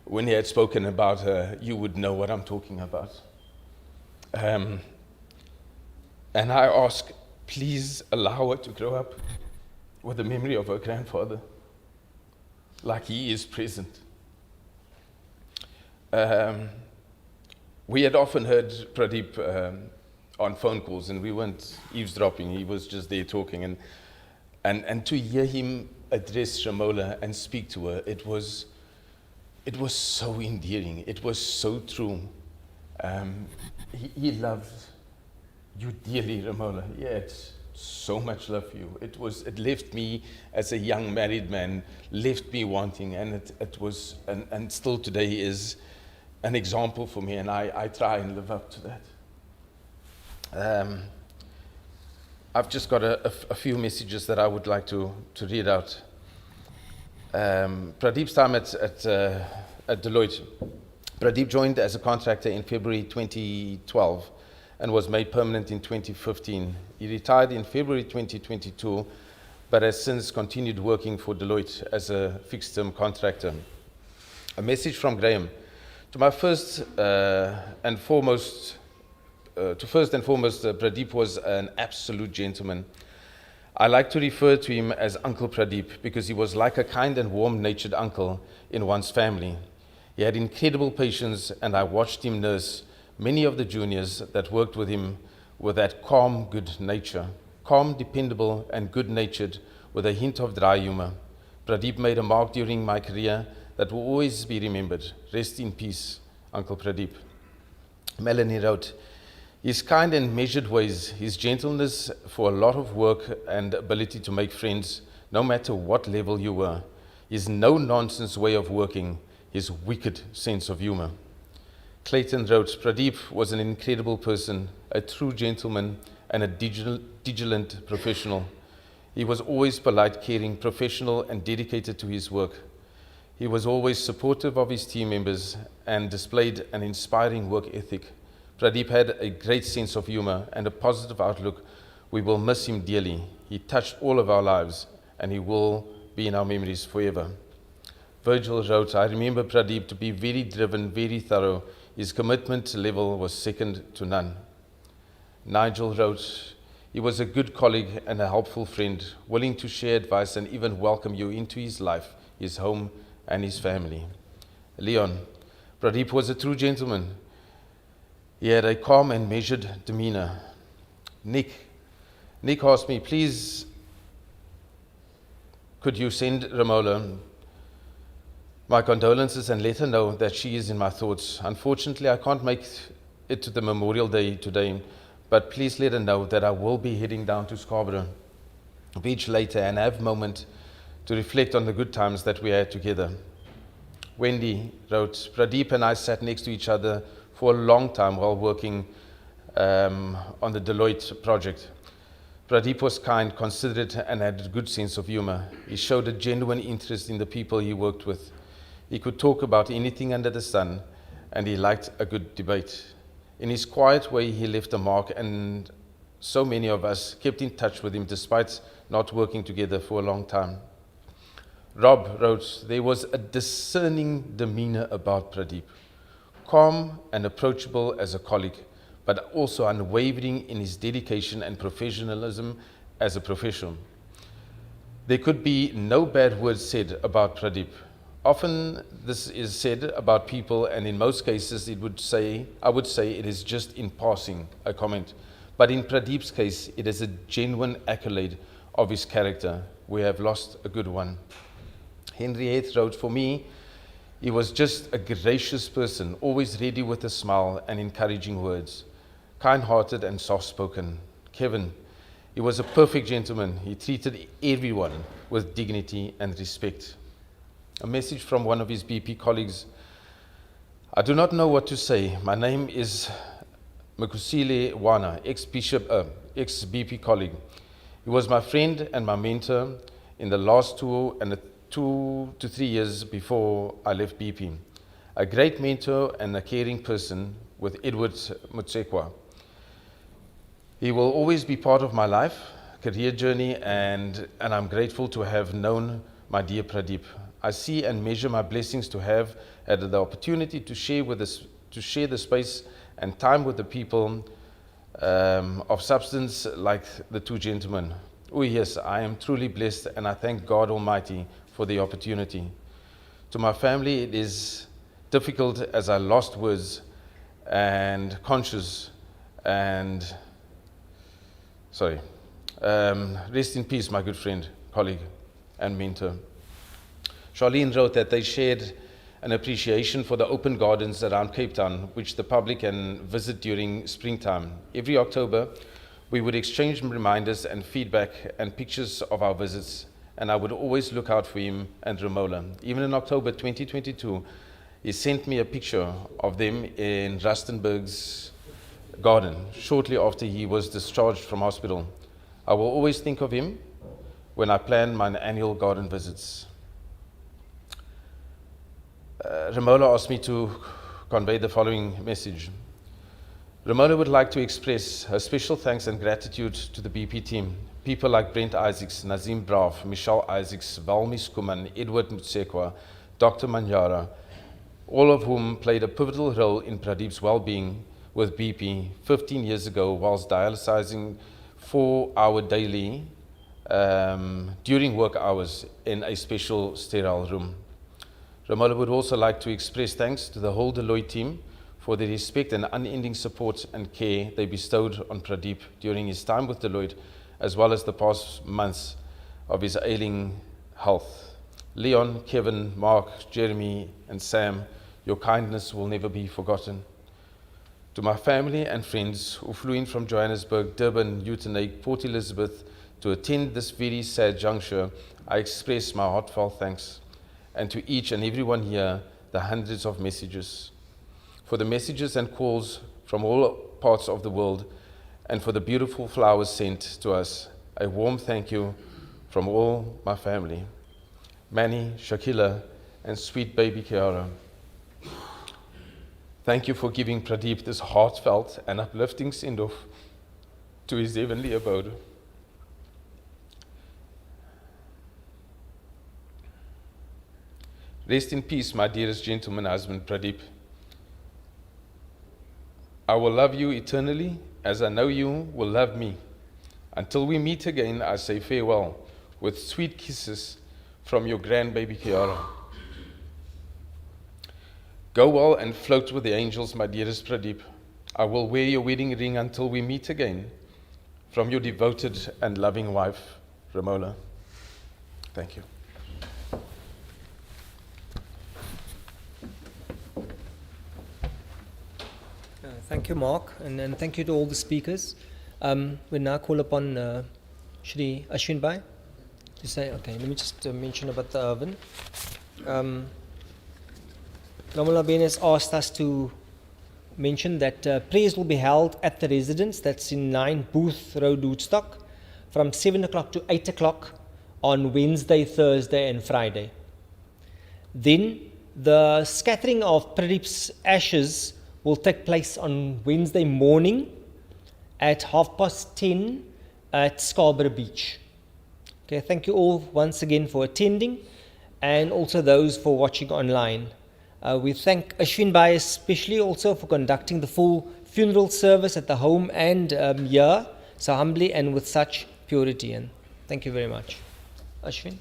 when he had spoken about her, you would know what I'm talking about. And I ask, please allow her to grow up with the memory of her grandfather, like he is present. We had often heard Pradeep on phone calls, and we weren't eavesdropping. He was just there talking, and to hear him address Shamola and speak to her, it was so endearing. It was so true. He loved you dearly, Ramola. He had so much love for you. It left me as a young married man, left me wanting, and it was, and still today is an example for me, and I try and live up to that. I've just got a few messages that I would like to read out. Pradeep's time at Deloitte. Pradeep joined as a contractor in February 2012 and was made permanent in 2015. He retired in February 2022, but has since continued working for Deloitte as a fixed-term contractor. A message from Graham. To first and foremost, Pradeep was an absolute gentleman. I like to refer to him as Uncle Pradeep because he was like a kind and warm-natured uncle in one's family. He had incredible patience, and I watched him nurse many of the juniors that worked with him with that calm, good nature. Calm, dependable, and good-natured with a hint of dry humor. Pradeep made a mark during my career that will always be remembered. Rest in peace, Uncle Pradeep. Melanie wrote, his kind and measured ways, his gentleness for a lot of work and ability to make friends, no matter what level you were, his no-nonsense way of working, his wicked sense of humor. Clayton wrote, Pradeep was an incredible person, a true gentleman, and a vigilant professional. He was always polite, caring, professional, and dedicated to his work. He was always supportive of his team members and displayed an inspiring work ethic. Pradeep had a great sense of humor and a positive outlook. We will miss him dearly. He touched all of our lives, and he will be in our memories forever. Virgil wrote, I remember Pradeep to be very driven, very thorough. His commitment level was second to none. Nigel wrote, he was a good colleague and a helpful friend, willing to share advice and even welcome you into his life, his home, and his family. Leon, Pradeep was a true gentleman. He had a calm and measured demeanor. Nick asked me, please, could you send Romola my condolences and let her know that she is in my thoughts. Unfortunately, I can't make it to the Memorial Day today, but please let her know that I will be heading down to Scarborough Beach later and have a moment to reflect on the good times that we had together. Wendy wrote, Pradeep and I sat next to each other for a long time while working on the Deloitte project. Pradeep was kind, considerate, and had a good sense of humor. He showed a genuine interest in the people he worked with. He could talk about anything under the sun, and he liked a good debate. In his quiet way, he left a mark, and so many of us kept in touch with him despite not working together for a long time. Rob wrote, there was a discerning demeanor about Pradeep, calm and approachable as a colleague, but also unwavering in his dedication and professionalism as a professional. There could be no bad words said about Pradeep. Often this is said about people, and in most cases I would say it is just in passing a comment. But in Pradeep's case, it is a genuine accolade of his character. We have lost a good one. Henriette wrote, for me, he was just a gracious person, always ready with a smile and encouraging words, kind-hearted and soft-spoken. Kevin, he was a perfect gentleman. He treated everyone with dignity and respect. A message from one of his BP colleagues. I do not know what to say. My name is Makusile Wana, ex-BP colleague. He was my friend and my mentor in the last 2 to 3 years before I left BP. A great mentor and a caring person with Edward Mutsekwa. He will always be part of my life, career journey, and I'm grateful to have known my dear Pradeep. I see and measure my blessings to have had the opportunity to share the space and time with the people of substance like the two gentlemen. Oh yes, I am truly blessed, and I thank God Almighty for the opportunity. To my family, it is difficult as I lost words and conscious and rest in peace, my good friend, colleague, and mentor. Charlene wrote that they shared an appreciation for the open gardens around Cape Town, which the public can visit during springtime. Every October, we would exchange reminders and feedback and pictures of our visits, and I would always look out for him and Romola. Even in October 2022, he sent me a picture of them in Rustenburg's garden shortly after he was discharged from hospital. I will always think of him when I plan my annual garden visits. Romola asked me to convey the following message. Romola would like to express her special thanks and gratitude to the BP team. People like Brent Isaacs, Nazim Braaf, Michelle Isaacs, Valmi Skuman, Edward Mutsekwa, Dr. Manyara, all of whom played a pivotal role in Pradeep's well-being with BP 15 years ago whilst dialysizing 4 hours daily during work hours in a special sterile room. Romola would also like to express thanks to the whole Deloitte team for the respect and unending support and care they bestowed on Pradeep during his time with Deloitte, as well as the past months of his ailing health. Leon, Kevin, Mark, Jeremy, and Sam, your kindness will never be forgotten. To my family and friends who flew in from Johannesburg, Durban, Uitenhage, Port Elizabeth to attend this very sad juncture, I express my heartfelt thanks. And to each and everyone here, the hundreds of messages. For the messages and calls from all parts of the world, and for the beautiful flowers sent to us, a warm thank you from all my family. Manny, Shakila, and sweet baby Kiara. Thank you for giving Pradeep this heartfelt and uplifting send-off to his heavenly abode. Rest in peace, my dearest gentleman husband, Pradeep. I will love you eternally, as I know you will love me. Until we meet again, I say farewell, with sweet kisses from your grandbaby Kiara. Go well and float with the angels, my dearest Pradeep. I will wear your wedding ring until we meet again. From your devoted and loving wife, Romola. Thank you.
Thank you, Mark, and thank you to all the speakers. We now call upon Shri Ashwin Bhai to say, okay, let me just mention about the oven. Romola Ben has asked us to mention that prayers will be held at the residence, that's in 9 Booth Road, Woodstock, from 7 o'clock to 8 o'clock on Wednesday, Thursday, and Friday. Then the scattering of Pradeep's ashes will take place on Wednesday morning at 10:30 at Scarborough Beach. Okay, thank you all once again for attending, and also those for watching online. We thank Ashwin Bhai especially also for conducting the full funeral service at the home and here, so humbly and with such purity. And thank you very much. Ashwin?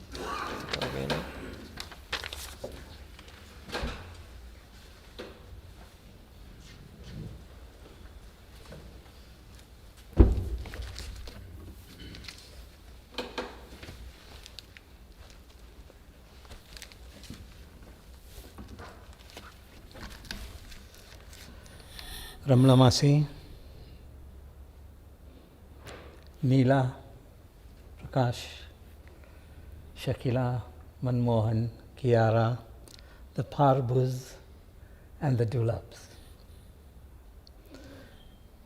Ramla Masi, Neela, Prakash, Shakila, Manmohan, Kiara, the Parbhoos, and the Dulabs.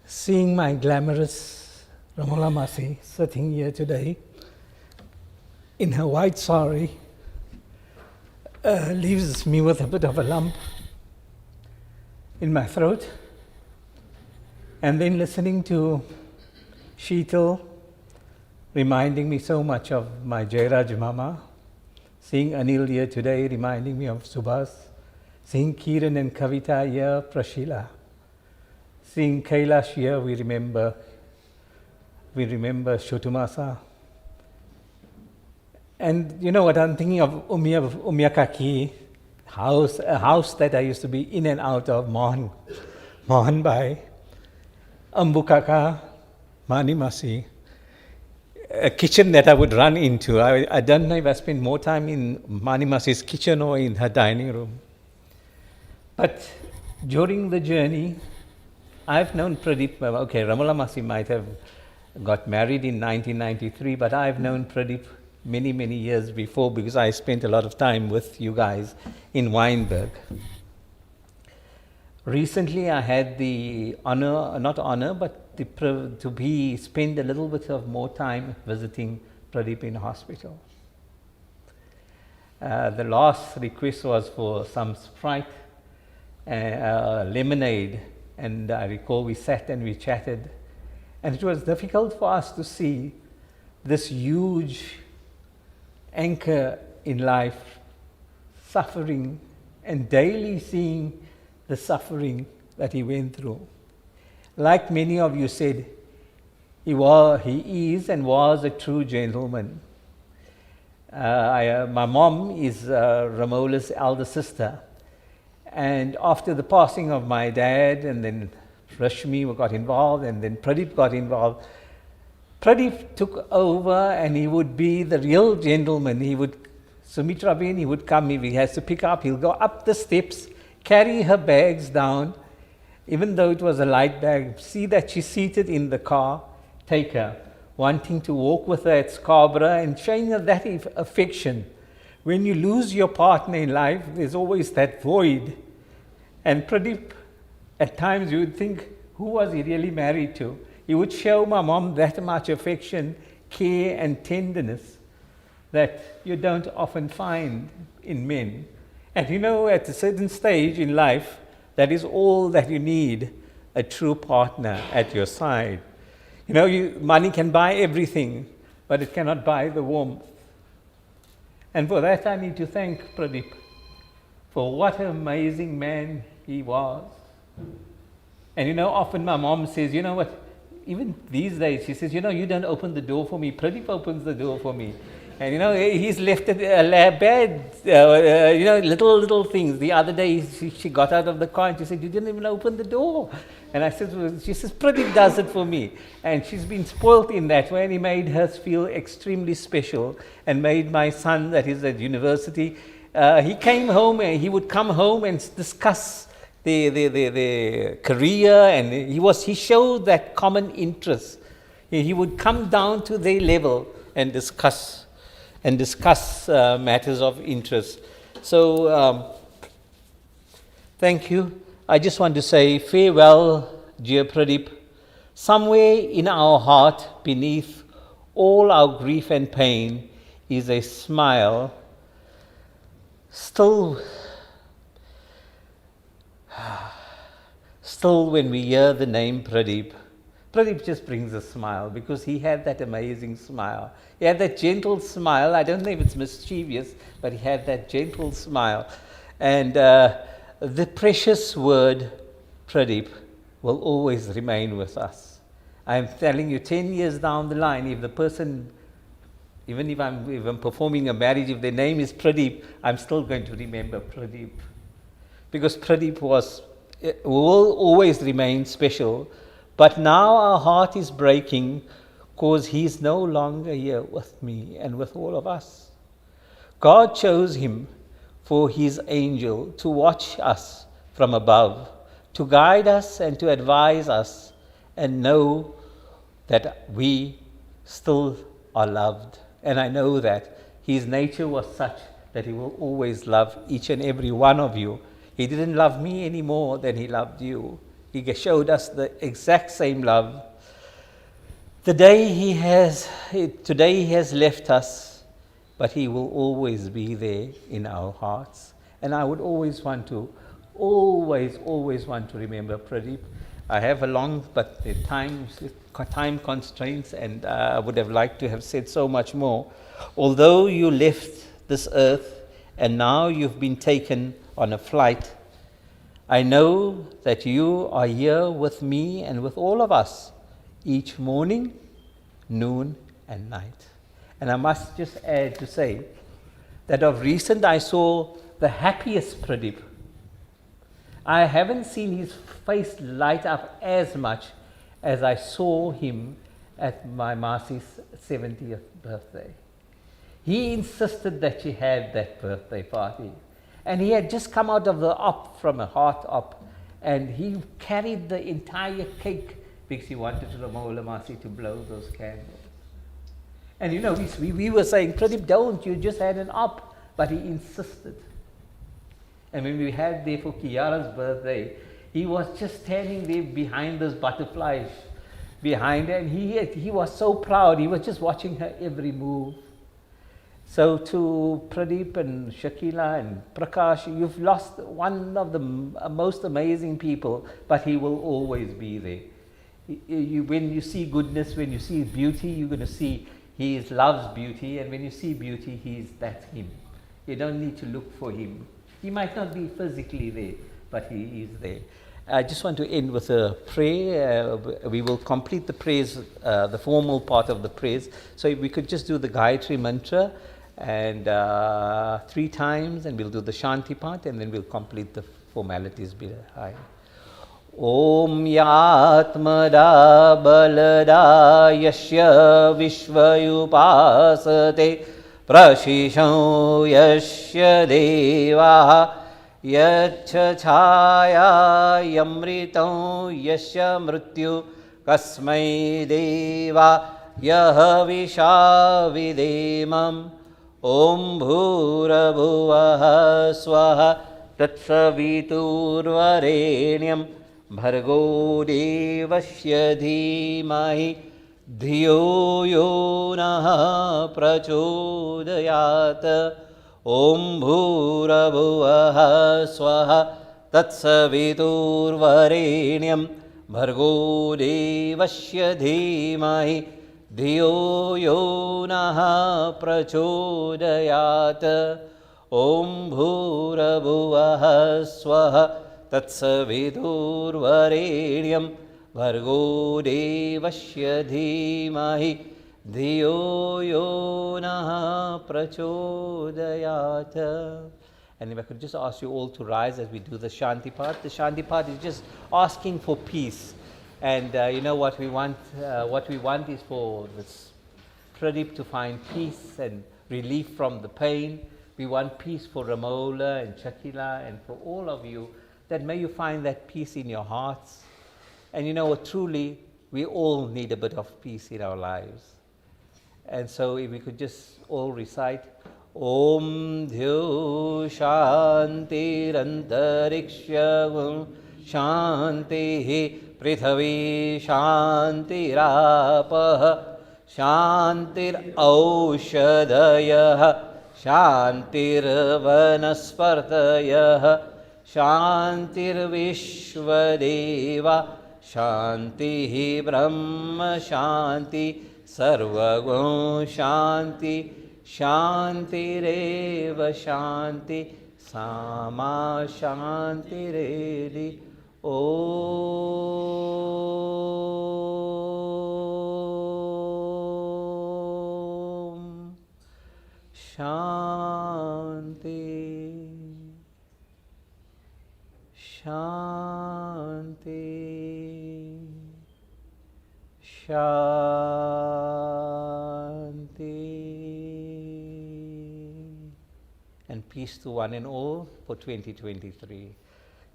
Seeing my glamorous Ramla Masi sitting here today in her white sari leaves me with a bit of a lump in my throat. And then listening to Sheetal reminding me so much of my Jairaj Mama, seeing Anil here today reminding me of Subhas, seeing Kiran and Kavita here, Prashila, seeing Kailash here, we remember Shotumasa. And you know what, I'm thinking of Umia Kaki, a house that I used to be in and out of, Mohan Bhai. Ambukaka, Mani Masi, a kitchen that I would run into. I don't know if I spent more time in Mani Masi's kitchen or in her dining room. But during the journey, I've known Pradeep, okay, Ramla Masi might have got married in 1993, but I've known Pradeep many, many years before because I spent a lot of time with you guys in Weinberg. Recently, I had the honor, not honor, but to spend a little bit of more time visiting Pradeep in hospital. The last request was for some Sprite, lemonade, and I recall we sat and we chatted, and it was difficult for us to see this huge anchor in life suffering and daily seeing the suffering that he went through. Like many of you said, He is and was a true gentleman. My mom is Ramola's elder sister. And after the passing of my dad, and then Rashmi got involved, and then Pradeep got involved, Pradeep took over, and he would be the real gentleman. Sumitra Ben, he would come, if he has to pick up, he'll go up the steps, carry her bags down, even though it was a light bag, see that she's seated in the car, take her, wanting to walk with her at Scarborough and showing her that affection. When you lose your partner in life, there's always that void. And Pradeep, at times you would think, who was he really married to? He would show my mom that much affection, care and tenderness that you don't often find in men. And you know, at a certain stage in life, that is all that you need, a true partner at your side. You know, money can buy everything, but it cannot buy the warmth. And for that I need to thank Pradeep for what an amazing man he was. And you know, often my mom says, you know what, even these days, she says, you know, you don't open the door for me, Pradeep opens the door for me. And you know, he's left it bad, you know, little things. The other day, she got out of the car and she said, you didn't even open the door. And I said, well, she says, Pradeep does it for me. And she's been spoilt in that way, and he made her feel extremely special, and made my son, that is at university, he came home, and he would come home and discuss the career, and he showed that common interest. He would come down to their level and discuss matters of interest. So, thank you. I just want to say farewell, dear Pradeep. Somewhere in our heart, beneath all our grief and pain, is a smile. Still when we hear the name Pradeep, Pradeep just brings a smile, because he had that amazing smile. He had that gentle smile. I don't know if it's mischievous, but he had that gentle smile. And the precious word Pradeep will always remain with us. I'm telling you, 10 years down the line, if the person, even if I'm performing a marriage, if their name is Pradeep, I'm still going to remember Pradeep. Because Pradeep will always remain special. But now our heart is breaking, because he's no longer here with me and with all of us. God chose him for his angel to watch us from above, to guide us and to advise us, and know that we still are loved. And I know that his nature was such that he will always love each and every one of you. He didn't love me any more than he loved you. He showed us the exact same love. Today he has left us, but he will always be there in our hearts. And I would always want to remember Pradeep. I have a long, but the time constraints, and I would have liked to have said so much more. Although you left this earth, and now you've been taken on a flight, I know that you are here with me and with all of us each morning, noon, and night. And I must just add to say that of recent I saw the happiest Pradeep. I haven't seen his face light up as much as I saw him at my Masi's 70th birthday. He insisted that she had that birthday party. And he had just come out of the op, from a heart op, and he carried the entire cake because he wanted Ramola Masi to blow those candles. And you know, we were saying, Pradeep, don't, you just had an op, but he insisted. And when we had there for Kiara's birthday, he was just standing there behind those butterflies, and he was so proud. He was just watching her every move. So to Pradeep and Shakila and Prakash, you've lost one of the most amazing people, but he will always be there. When you see goodness, when you see beauty, you're going to see he loves beauty, and when you see beauty, that's him. You don't need to look for him. He might not be physically there, but he is there. I just want to end with a prayer. We will complete the prayers, the formal part of the prayers. So if we could just do the Gayatri mantra and 3 times, and we'll do the Shanti part, and then we'll complete the formalities behind. Om Yatmada Balada Yashya Vishvayupasate Prashisham Yashya Devaha Yacha Chaya Yamritam Yasya Mrityu Kasmai Deva Yaha Vishavidemam Om Bhura Bhuvaha Swaha Tatsaviturvarenyam Bhargo Devasya Dhimahi Dhiyo Yo Naha Prachodayat Om Bhura Bhuvaha Swaha Tatsaviturvarenyam Bhargo Devasya Dhimahi Dhiyo Yo Naha Prachodayat Om Bhura Bhuvaha Swaha Tatsaviturvarenyam Bhargo Devasya Dhimahi Dhiyo Yo Naha Prachodayat. And if I could just ask you all to rise as we do the Shanti part. The Shanti part is just asking for peace. And you know what we want? What we want is for this Pradeep to find peace and relief from the pain. We want peace for Ramola and Chakila and for all of you, that may you find that peace in your hearts. And you know what, truly, we all need a bit of peace in our lives. And so if we could just all recite, Om Dhyo Shanti Rantariksha Shanti Prithavi Shanti Rapah Shantir Aushadayah Shantir Vanaspartayah Shantir Vishvadeva Shanti Brahma Shanti Sarvagun Shanti Shanti Reva Shanti Sama Shanti Redi Om Shanti Shanti Shanti. And peace to one and all for 2023.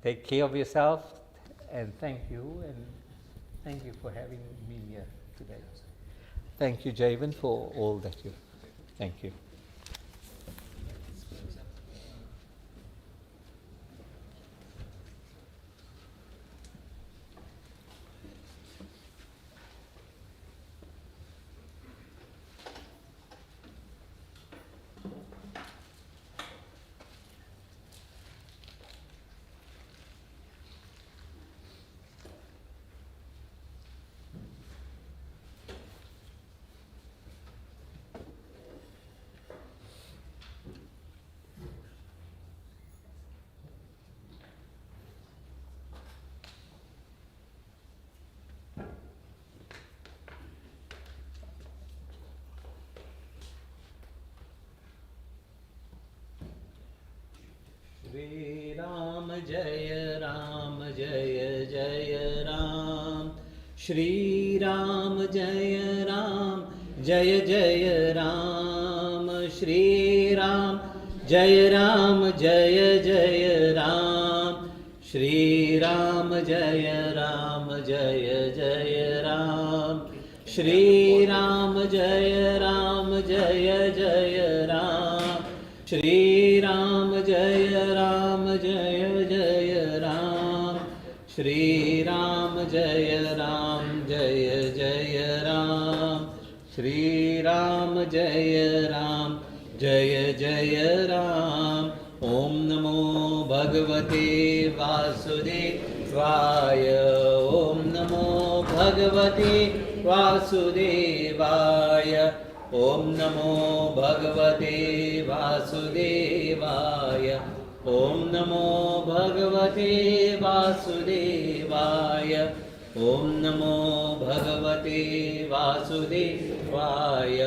Take care of yourself, and thank you for having me here today. Thank you, Javan, for all that you. Thank you. Shri Ram Jaya Ram Jaya Jaya Ram Shri Ram Jaya Ram Jaya Jaya Ram Shri Ram Jaya Ram Jaya Jaya Ram Shri Ram Jaya Ram Jaya Jaya Ram Shri Ram Jaya Ram Jaya Jaya Ram Shri Ram Jaya Ram Jaya Jaya Ram Shri Ram Jaya Ram Jaya Jaya Ram Shri Ram Jaya Ram Jaya Jaya Ram Om Namo Bhagavate Vasudevaya Om Namo Bhagavate Vasudevaya Om Namo Bhagavate Vasudevaya ॐ नमो भगवते वासुदेवाय ॐ नमो भगवते वासुदेवाय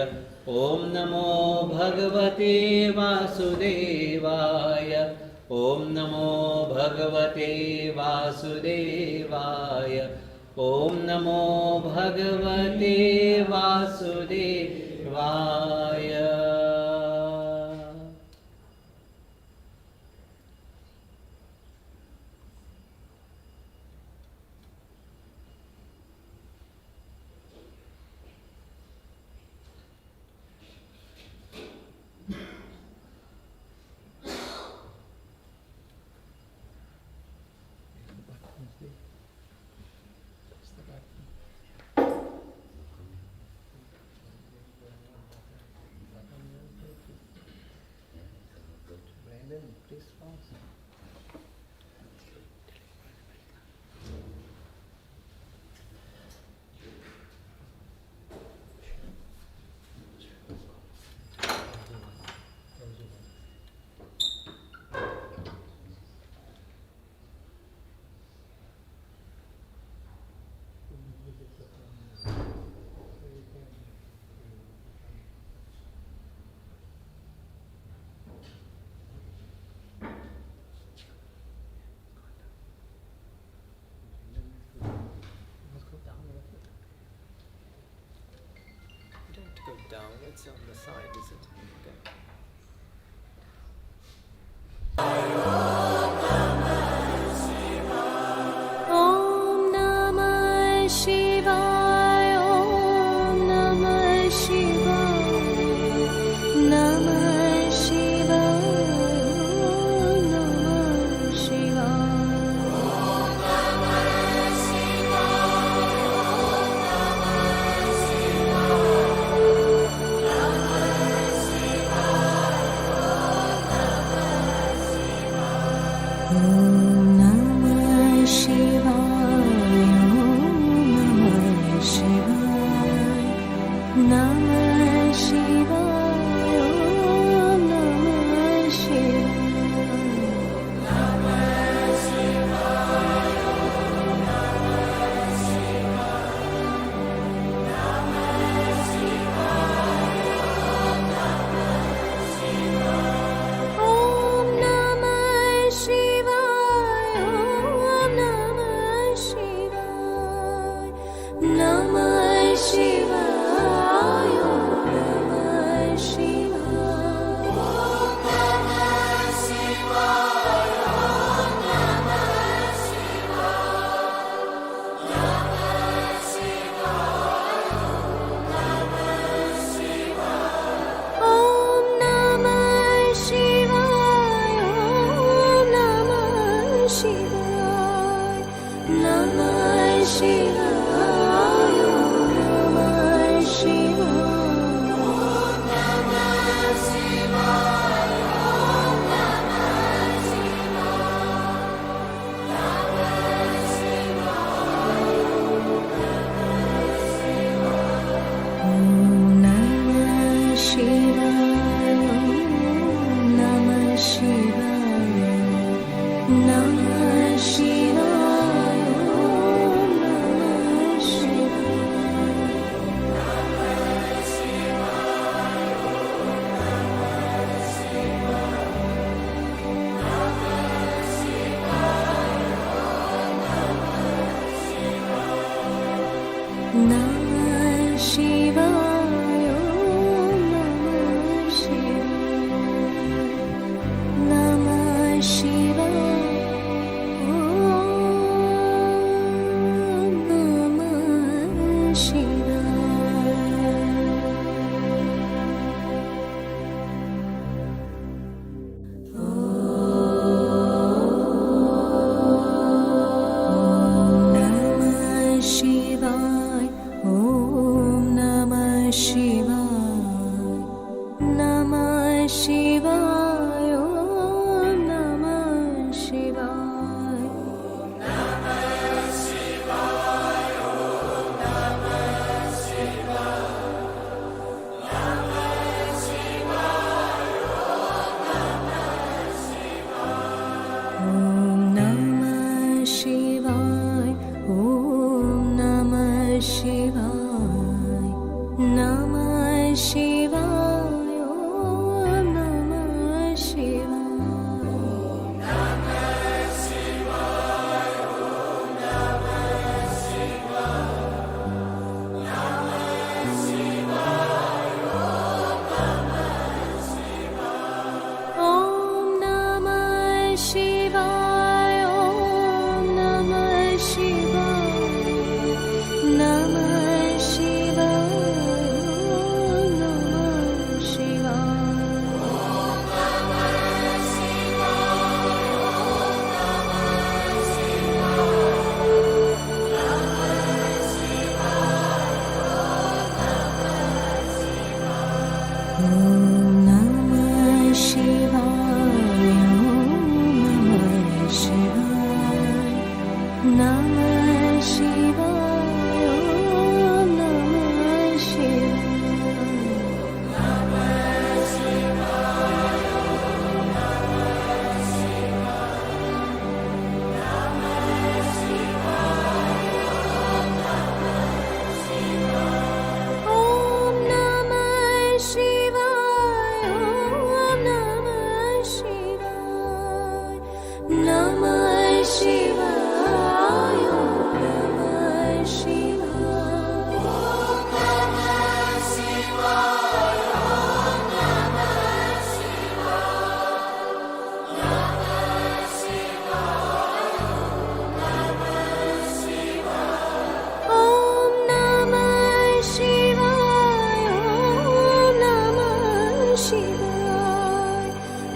ॐ नमो भगवते वासुदेवाय ॐ नमो भगवते वासुदेवाय ॐ नमो भगवते वासुदेवाय
Down, it's on the side, is it? Okay.
Om Namah Shivaya, Om Namah Shivaya, Namah Shivaya, Om Namah Shivaya. Om Namah Shivaya, Om Namah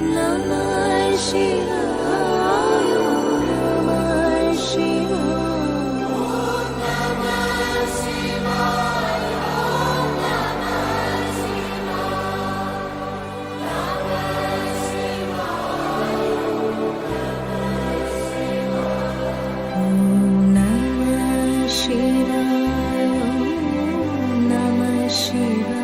Namah Shivaya, Namah Shivaya, Om Namah Shivaya, Om Namah Shivaya.